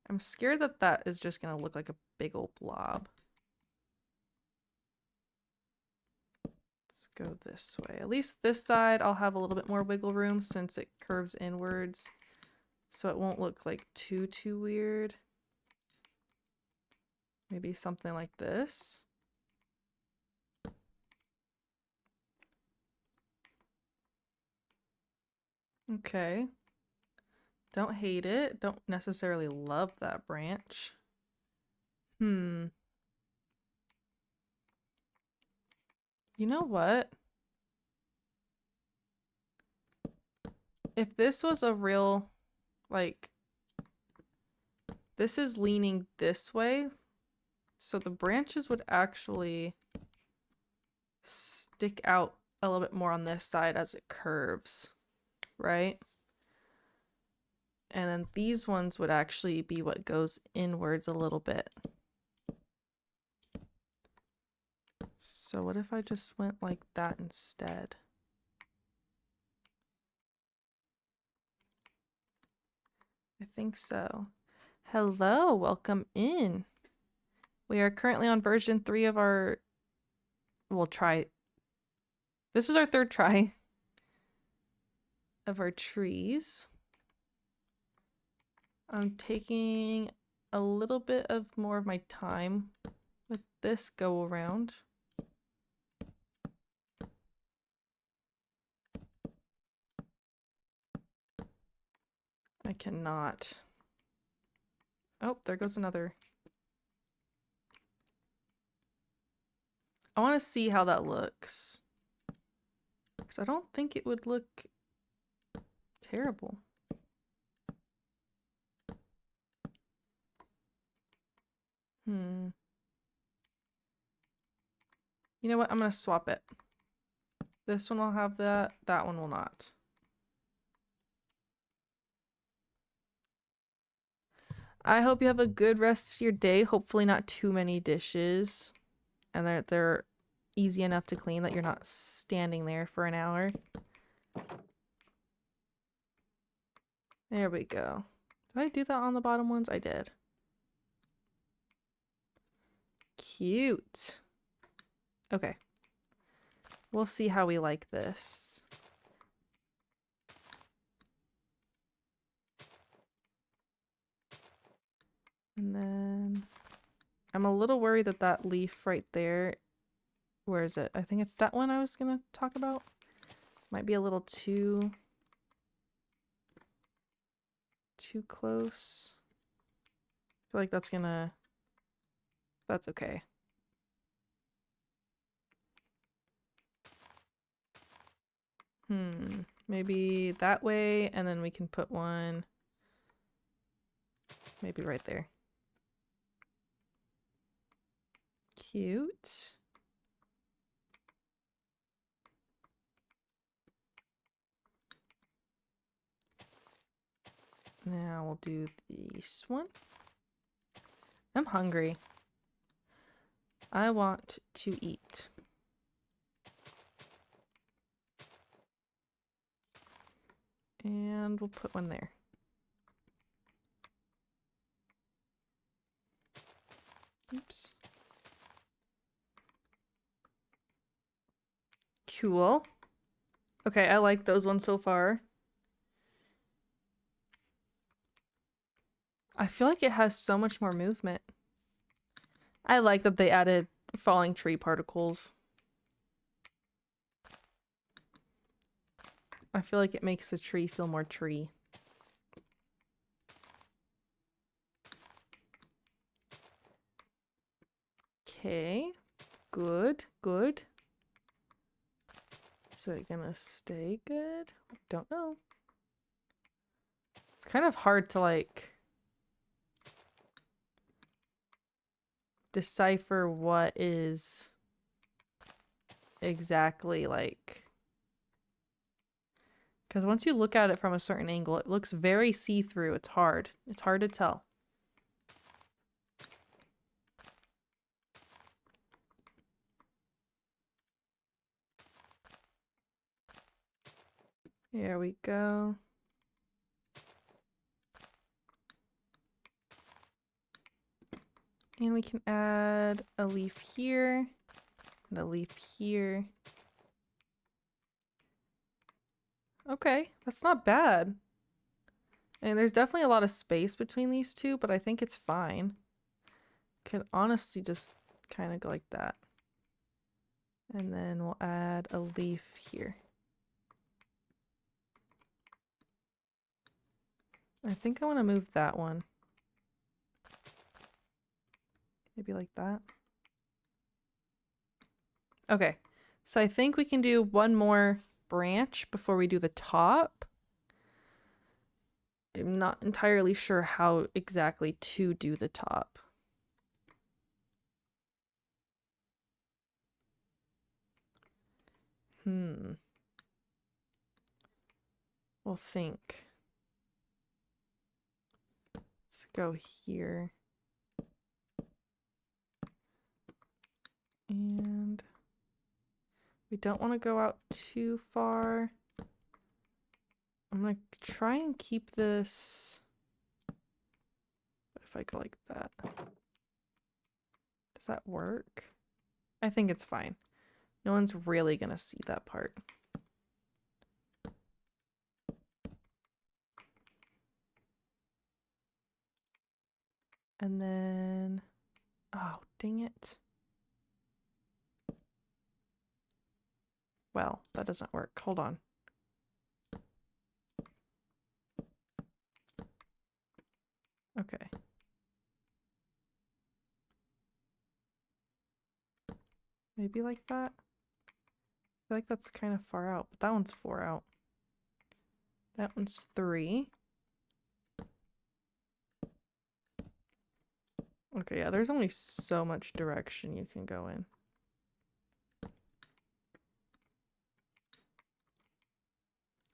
I'm scared that that is just gonna look like a big old blob. Let's go this way. At least this side I'll have a little bit more wiggle room since it curves inwards, so it won't look like too weird. Maybe something like this. Okay. Don't hate it. Don't necessarily love that branch. You know what? If this was a real, like, this is leaning this way, so the branches would actually stick out a little bit more on this side as it curves, right? And then these ones would actually be what goes inwards a little bit. So what if I just went like that instead? I think so. Hello, welcome in. We are currently on version 3 of our... We'll try... This is our third try of our trees. I'm taking a little bit of more of my time with this go around. I cannot. Oh, there goes another. I want to see how that looks. Because I don't think it would look terrible. You know what? I'm going to swap it. This one will have that. That one will not. I hope you have a good rest of your day. Hopefully not too many dishes. And they're easy enough to clean that you're not standing there for an hour. There we go. Did I do that on the bottom ones? I did. Cute. Okay. We'll see how we like this. And then I'm a little worried that that leaf right there, where is it? I think it's that one I was gonna talk about. Might be a little too close. I feel like that's okay. Maybe that way, and then we can put one maybe right there. Cute. Now we'll do this one. I'm hungry. I want to eat. And we'll put one there. Oops. Cool. Okay, I like those ones so far. I feel like it has so much more movement. I like that they added falling tree particles. I feel like it makes the tree feel more tree. Okay, good, good. Is it gonna stay good? Don't know. It's kind of hard to like decipher what is exactly like, because once you look at it from a certain angle, it looks very see-through. It's hard to tell. Here we go. And we can add a leaf here and a leaf here. Okay, that's not bad. I mean, there's definitely a lot of space between these two, but I think it's fine. Could honestly just kind of go like that. And then we'll add a leaf here. I think I want to move that one. Maybe like that. Okay, so I think we can do one more branch before we do the top. I'm not entirely sure how exactly to do the top. We'll think. Let's go here. And we don't want to go out too far. I'm going to try and keep this. But if I go like that, does that work? I think it's fine. No one's really going to see that part. And then, oh, dang it. Well, that doesn't work. Hold on. Okay. Maybe like that. I feel like that's kind of far out, but that one's 4 out. That one's 3. Okay, yeah, there's only so much direction you can go in.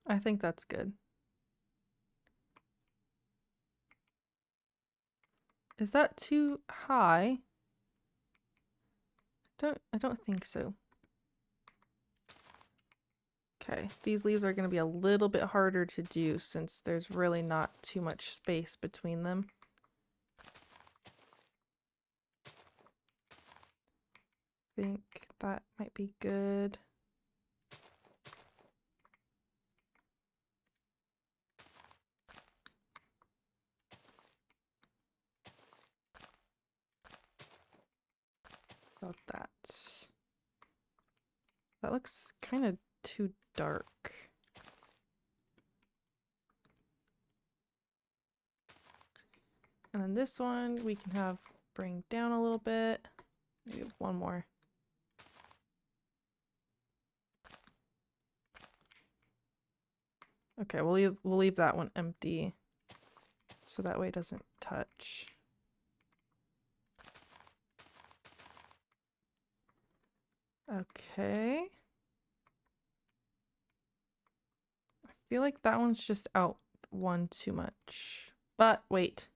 I think that's good. Is that too high? I don't think so. Okay, these leaves are going to be a little bit harder to do since there's really not too much space between them. I think that might be good. About that. That looks kind of too dark. And then this one we can have bring down a little bit. Maybe one more. Okay, we'll leave that one empty so that way it doesn't touch. Okay. I feel like that one's just out one too much. But wait.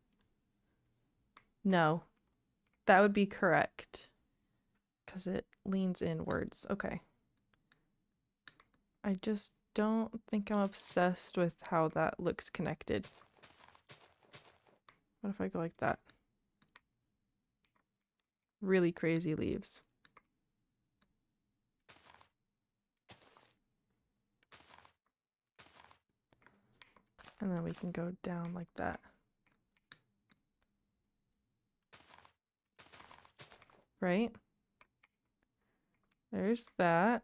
No. That would be correct. Because it leans inwards. Okay. I just don't think I'm obsessed with how that looks connected. What if I go like that? Really crazy leaves. And then we can go down like that. Right? There's that.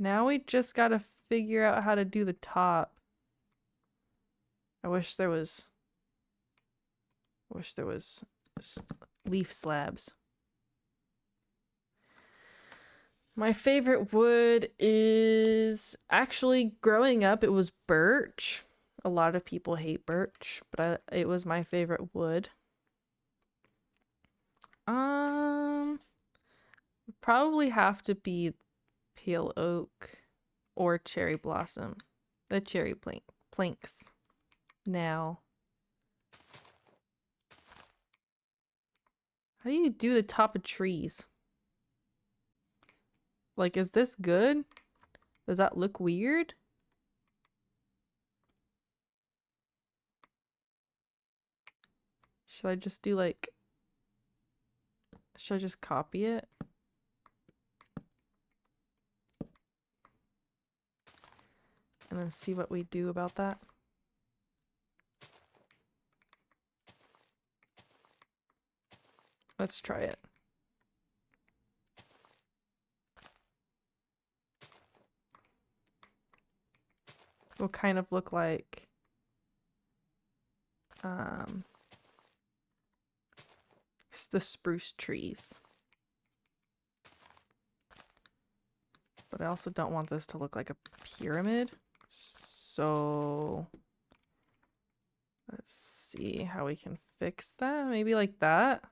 Now we just gotta figure out how to do the top. I wish there was leaf slabs. My favorite wood is actually growing up it was birch. A lot of people hate birch, but it was my favorite wood. Probably have to be pale oak or cherry blossom. The cherry planks. Now, how do you do the top of trees? Like, is this good? Does that look weird? Should I just do like... Should I just copy it? And then see what we do about that? Let's try it. will kind of look like the spruce trees. But I also don't want this to look like a pyramid. So let's see how we can fix that. Maybe like that.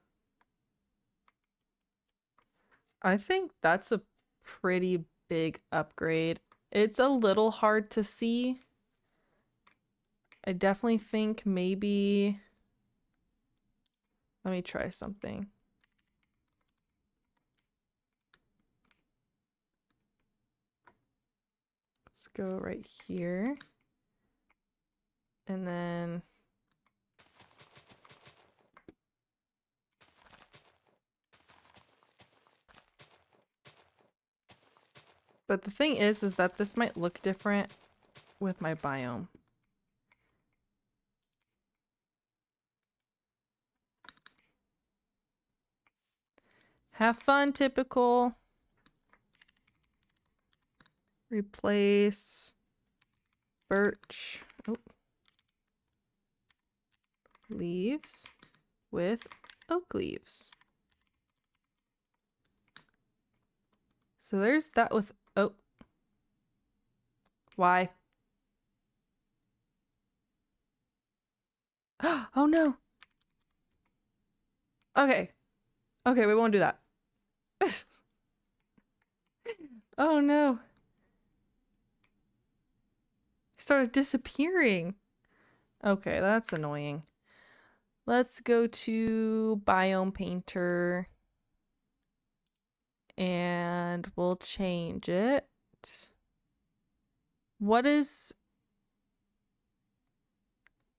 I think that's a pretty big upgrade. It's a little hard to see. I definitely think maybe... Let me try something. Let's go right here. And then... But the thing is that this might look different with my biome. Have fun, typical. Replace birch leaves with oak leaves. So there's that with oak. Why? Oh no. Okay. Okay, we won't do that. Oh no. It started disappearing. Okay, that's annoying. Let's go to Biome Painter. And we'll change it. What is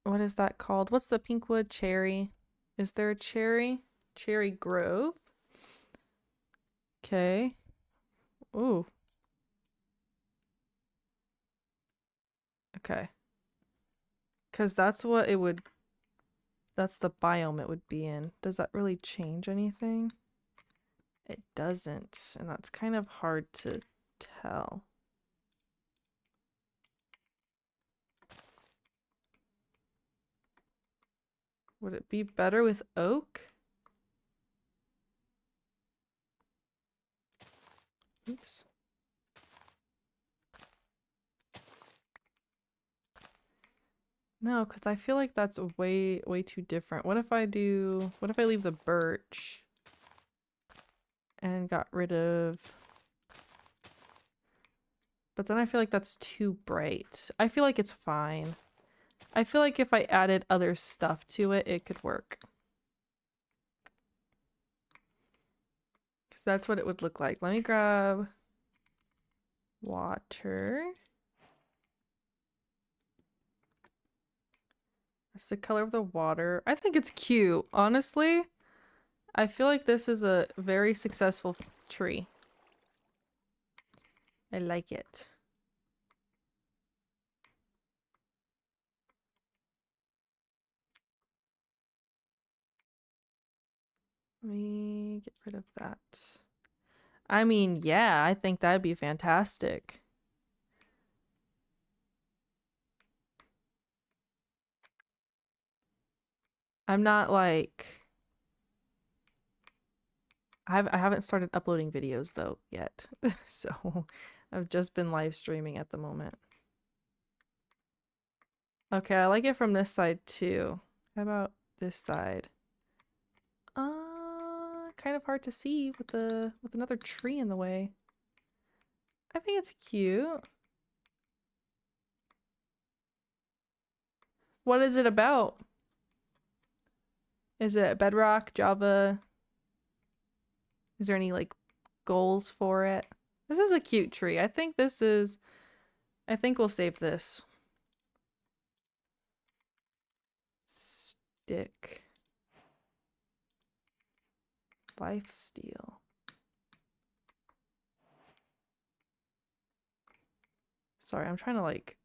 that called? What's the pinkwood? Cherry? Is there a cherry? Cherry Grove. Okay. Ooh. Okay. Because that's what it would... That's the biome it would be in. Does that really change anything? It doesn't. And that's kind of hard to tell. Would it be better with oak? Oops. No, because I feel like that's way too different. What if I leave the birch and got rid of... But then I feel like that's too bright. I feel like it's fine. I feel like if I added other stuff to it, it could work. Because that's what it would look like. Let me grab water. That's the color of the water. I think it's cute. Honestly, I feel like this is a very successful tree. I like it. Let me get rid of that. I mean, yeah, I think that'd be fantastic. I'm not like... I haven't started uploading videos though yet. So I've just been live streaming at the moment. Okay, I like it from this side too. How about this side? Kind of hard to see with another tree in the way. I think it's cute. What is it about? Is it Bedrock, Java? Is there any like goals for it? This is a cute tree. I think we'll save this. Stick. Lifesteal. Sorry, I'm trying to like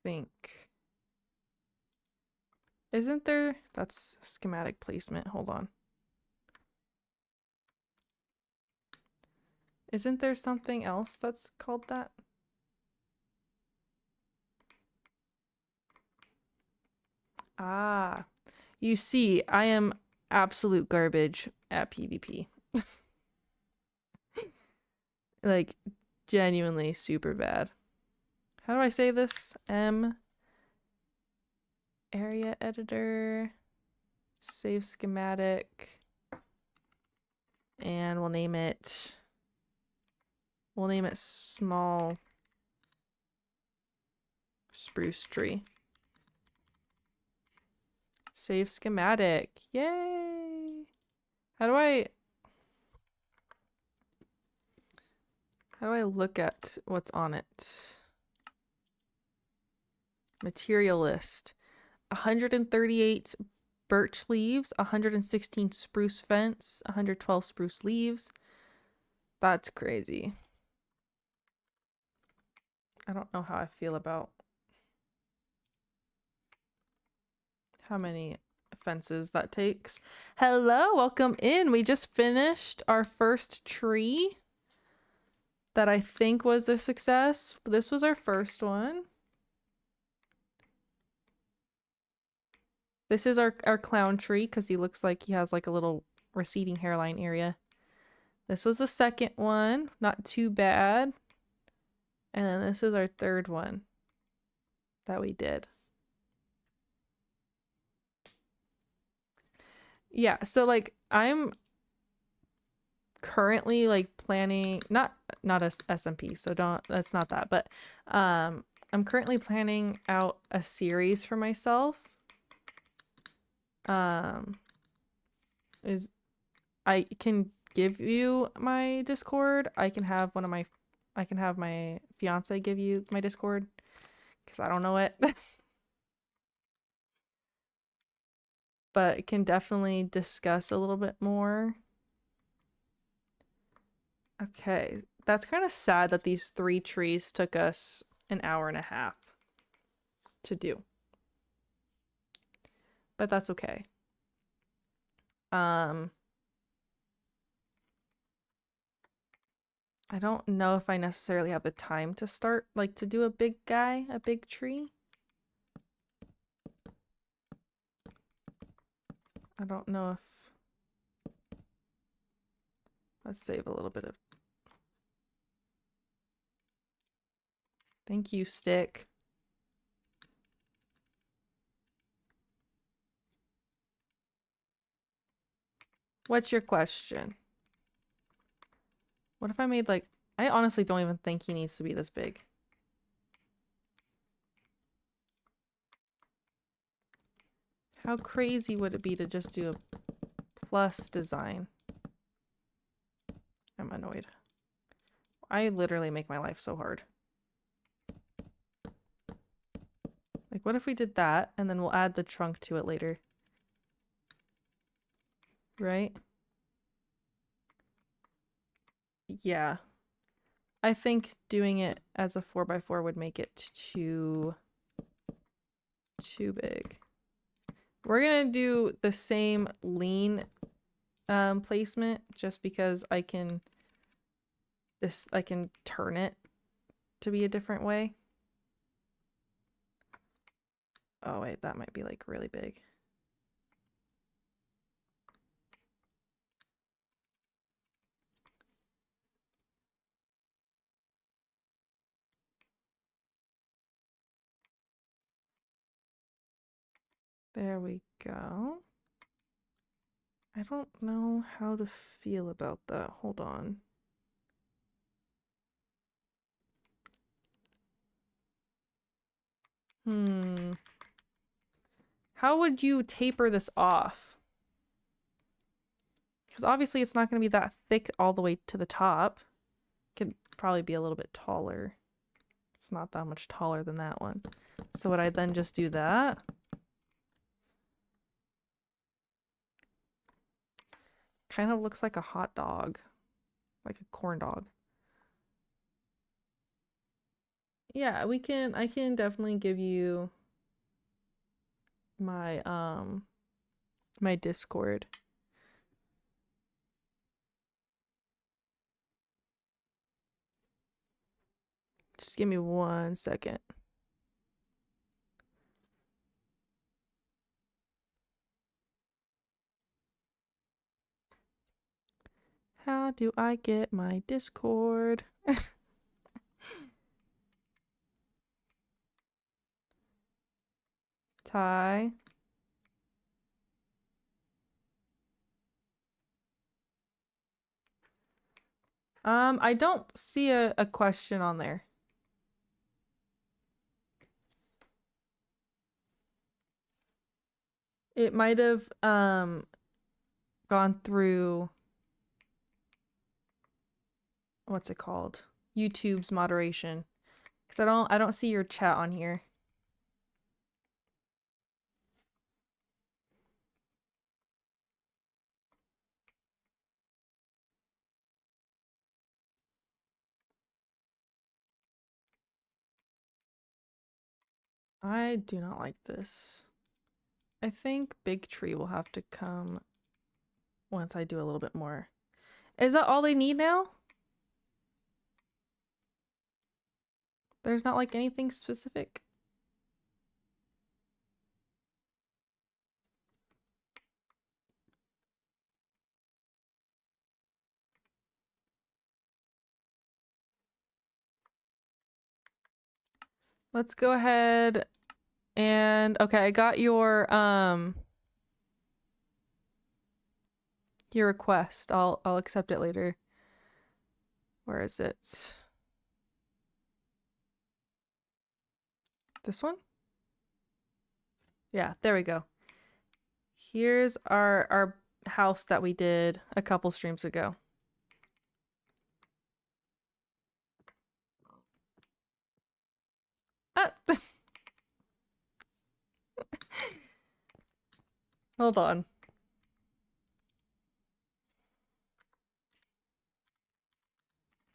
think. Isn't there... That's schematic placement. Hold on. Isn't there something else that's called that? Ah, you see, I am absolute garbage at PvP. Like, genuinely super bad. How do I say this? Area editor, save schematic, and we'll name it small spruce tree. Save schematic. Yay! How do I look at what's on it? Material list. 138 birch leaves, 116 spruce fence, 112 spruce leaves. That's crazy. I don't know how I feel about how many fences that takes. Hello, welcome in. We just finished our first tree that I think was a success. This was our first one. This is our clown tree because he looks like he has like a little receding hairline area. This was the second one, not too bad. And then this is our third one that we did. Yeah, so like I'm currently like planning not a SMP, so that's not that, but I'm currently planning out a series for myself. Is I can give you my Discord. I can have my fiance give you my Discord because I don't know it. But can definitely discuss a little bit more. Okay, that's kind of sad that these 3 trees took us an hour and a half to do. But that's okay. I don't know if I necessarily have the time to start, like, to do a big tree. I don't know if... Let's save a little bit of... Thank you, Stick. What's your question? What if I made, like... I honestly don't even think he needs to be this big. How crazy would it be to just do a plus design? I'm annoyed. I literally make my life so hard. Like, what if we did that, and then we'll add the trunk to it later? Right? Yeah. I think doing it as a 4x4 would make it too big. We're gonna do the same lean placement just because I can turn it to be a different way. Oh wait, that might be like really big. There we go. I don't know how to feel about that. Hold on. How would you taper this off? Because obviously it's not going to be that thick all the way to the top. Could probably be a little bit taller. It's not that much taller than that one. So would I then just do that? Kind of looks like a hot dog. Like a corn dog. Yeah, I can definitely give you my my Discord. Just give me 1 second. How do I get my Discord? Ty. I don't see a question on there. It might have gone through, what's it called? YouTube's moderation. Cuz I don't see your chat on here. I do not like this. I think Big Tree will have to come once I do a little bit more. Is that all they need now? There's not like anything specific? Let's go ahead and okay, I got your request. I'll accept it later. Where is it? This one? Yeah, there we go. Here's our house that we did a couple streams ago. Ah. Hold on.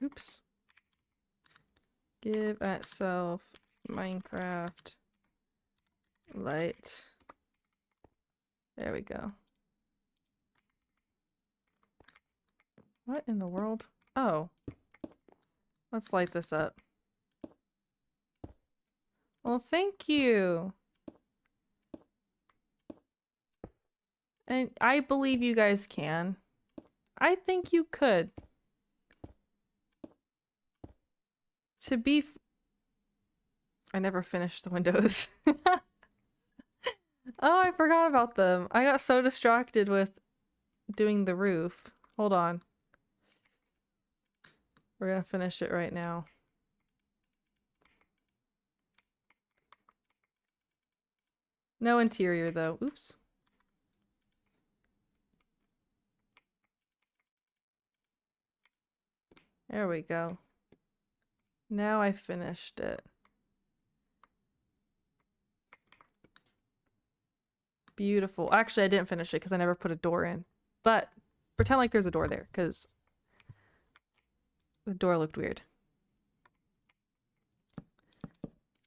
Oops. Give at self Minecraft light. There we go. What in the world? Oh. Let's light this up. Well, thank you. And I believe you guys can. I think you could. To be I never finished the windows. Oh, I forgot about them. I got so distracted with doing the roof. Hold on. We're gonna finish it right now. No interior though. Oops. There we go. Now I finished it. Beautiful. Actually, I didn't finish it because I never put a door in. But pretend like there's a door there because the door looked weird.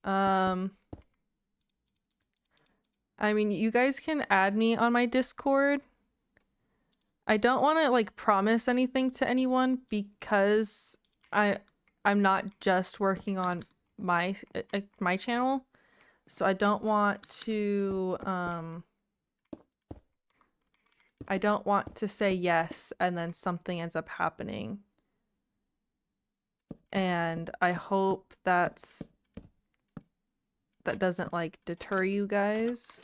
I mean, you guys can add me on my Discord. I don't want to like promise anything to anyone because I'm not just working on my channel. So I don't want to say yes and then something ends up happening. And I hope that doesn't like deter you guys.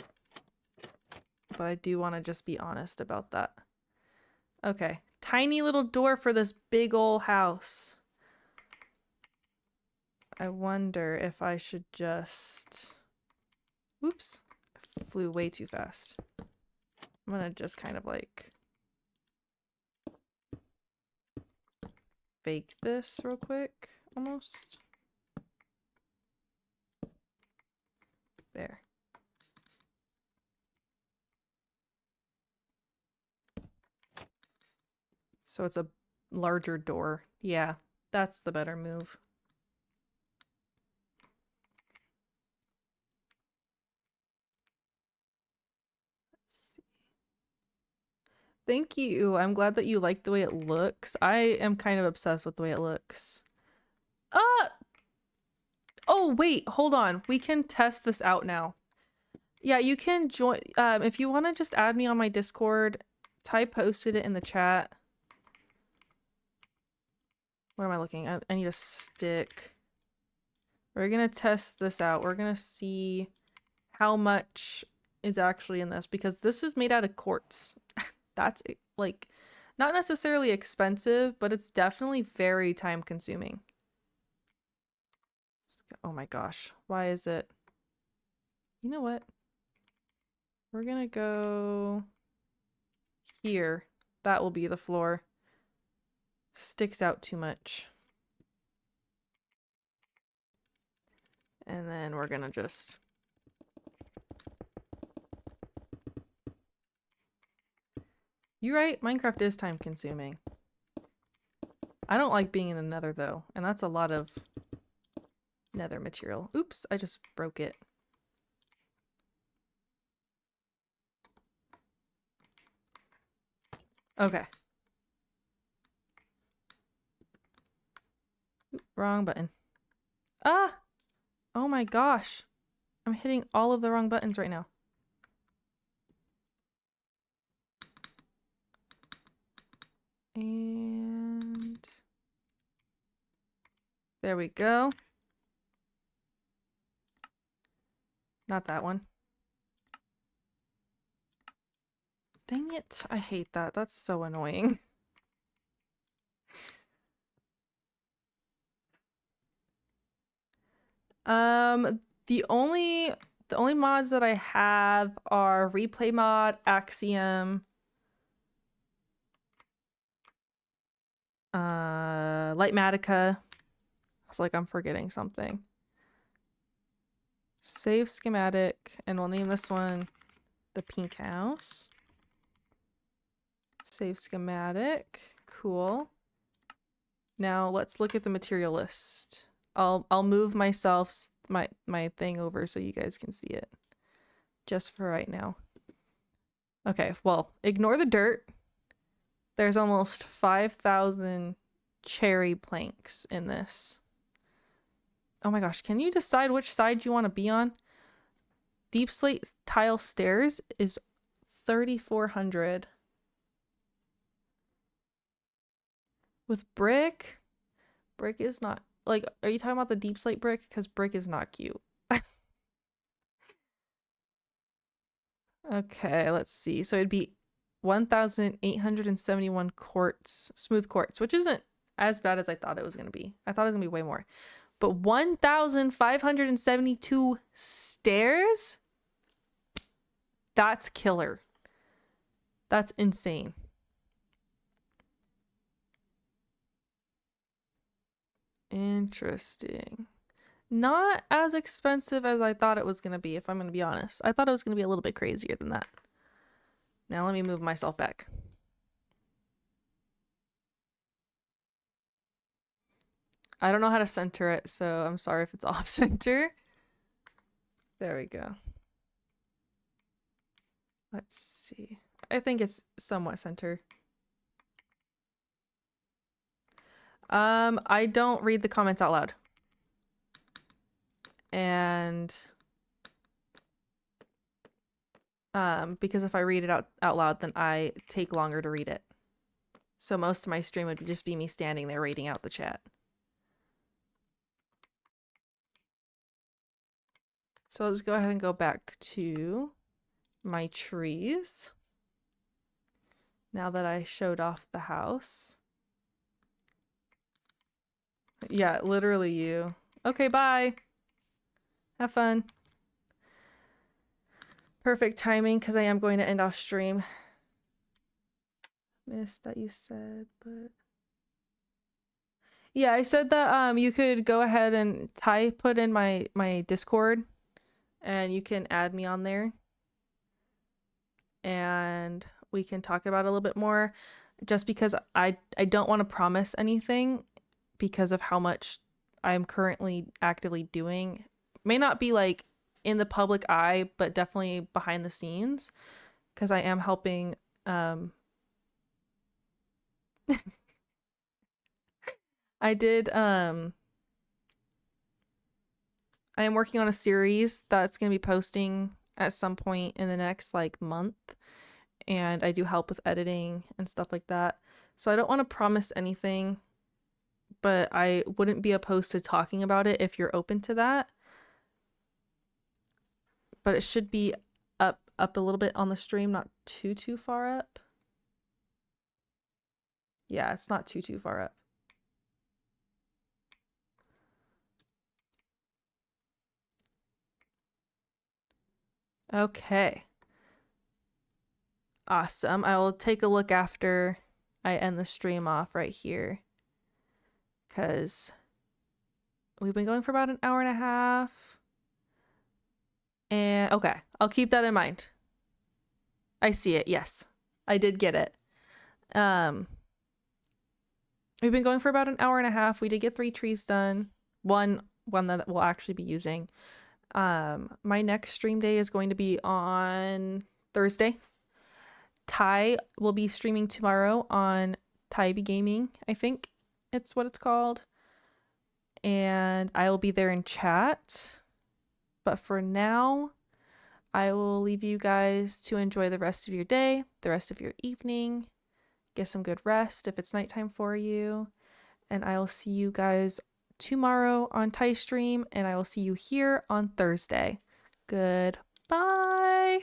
But I do want to just be honest about that. Okay, tiny little door for this big old house. I wonder if I should just... Oops, I flew way too fast. I'm gonna just kind of like bake this real quick, almost. There. So it's a larger door. Yeah, that's the better move. Let's see. Thank you. I'm glad that you like the way it looks. I am kind of obsessed with the way it looks. Oh, wait, hold on. We can test this out now. Yeah, you can join. If you want to just add me on my Discord, Ty posted it in the chat. What am I looking at? I need a stick. We're gonna test this out. We're gonna see how much is actually in this, because this is made out of quartz. That's like not necessarily expensive, but it's definitely very time consuming. Oh my gosh, why is it? You know what? We're gonna go here. That will be the floor. Sticks out too much. And then we're gonna just... You're right, Minecraft is time consuming. I don't like being in the nether though, and that's a lot of nether material. Oops, I just broke it. Okay. Oop, wrong button. Ah! Oh my gosh. I'm hitting all of the wrong buttons right now. And there we go. Not that one. Dang it. I hate that. That's so annoying. The only mods that I have are replay mod, Axiom, Lightmatica. It's like I'm forgetting something. Save schematic, and we'll name this one the pink house. Save schematic. Cool. Now let's look at the material list. I'll move myself my thing over so you guys can see it. Just for right now. Okay, well, ignore the dirt. There's almost 5,000 cherry planks in this. Oh my gosh, can you decide which side you want to be on? Deep slate tile stairs is 3,400. With brick is not, like, are you talking about the deep slate brick? Because brick is not cute. Okay, let's see. So it'd be 1,871 quartz, smooth quartz, which isn't as bad as I thought it was going to be. I thought it was going to be way more. But 1,572 stairs? That's killer. That's insane. Interesting. Not as expensive as I thought it was going to be, if I'm going to be honest. I thought it was going to be a little bit crazier than that. Now let me move myself back. I don't know how to center it, so I'm sorry if it's off center. There we go. Let's see. I think it's somewhat center. I don't read the comments out loud. And because if I read it out loud, then I take longer to read it. So most of my stream would just be me standing there reading out the chat. So let's go ahead and go back to my trees. Now that I showed off the house. Yeah, literally you. Okay, bye. Have fun. Perfect timing, because I am going to end off stream. Missed that you said, but... Yeah, I said that you could go ahead and put in my Discord, and you can add me on there. And we can talk about it a little bit more, just because I don't want to promise anything because of how much I'm currently actively doing. May not be like in the public eye, but definitely behind the scenes, because I am helping I am working on a series that's going to be posting at some point in the next like month, and I do help with editing and stuff like that. So I don't want to promise anything, but I wouldn't be opposed to talking about it if you're open to that. But it should be up a little bit on the stream, not too far up. Yeah, it's not too far up. Okay. Awesome. I will take a look after I end the stream off right here, because we've been going for about an hour and a half. And okay, I'll keep that in mind. I see it. Yes, I did get it. We've been going for about an hour and a half. We did get 3 trees done. One that we'll actually be using. My next stream day is going to be on Thursday. Ty will be streaming tomorrow on Tybee Gaming, I think it's what it's called. And I will be there in chat. But for now, I will leave you guys to enjoy the rest of your day, the rest of your evening. Get some good rest if it's nighttime for you. And I will see you guys tomorrow on Ty stream, and I will see you here on Thursday. Goodbye.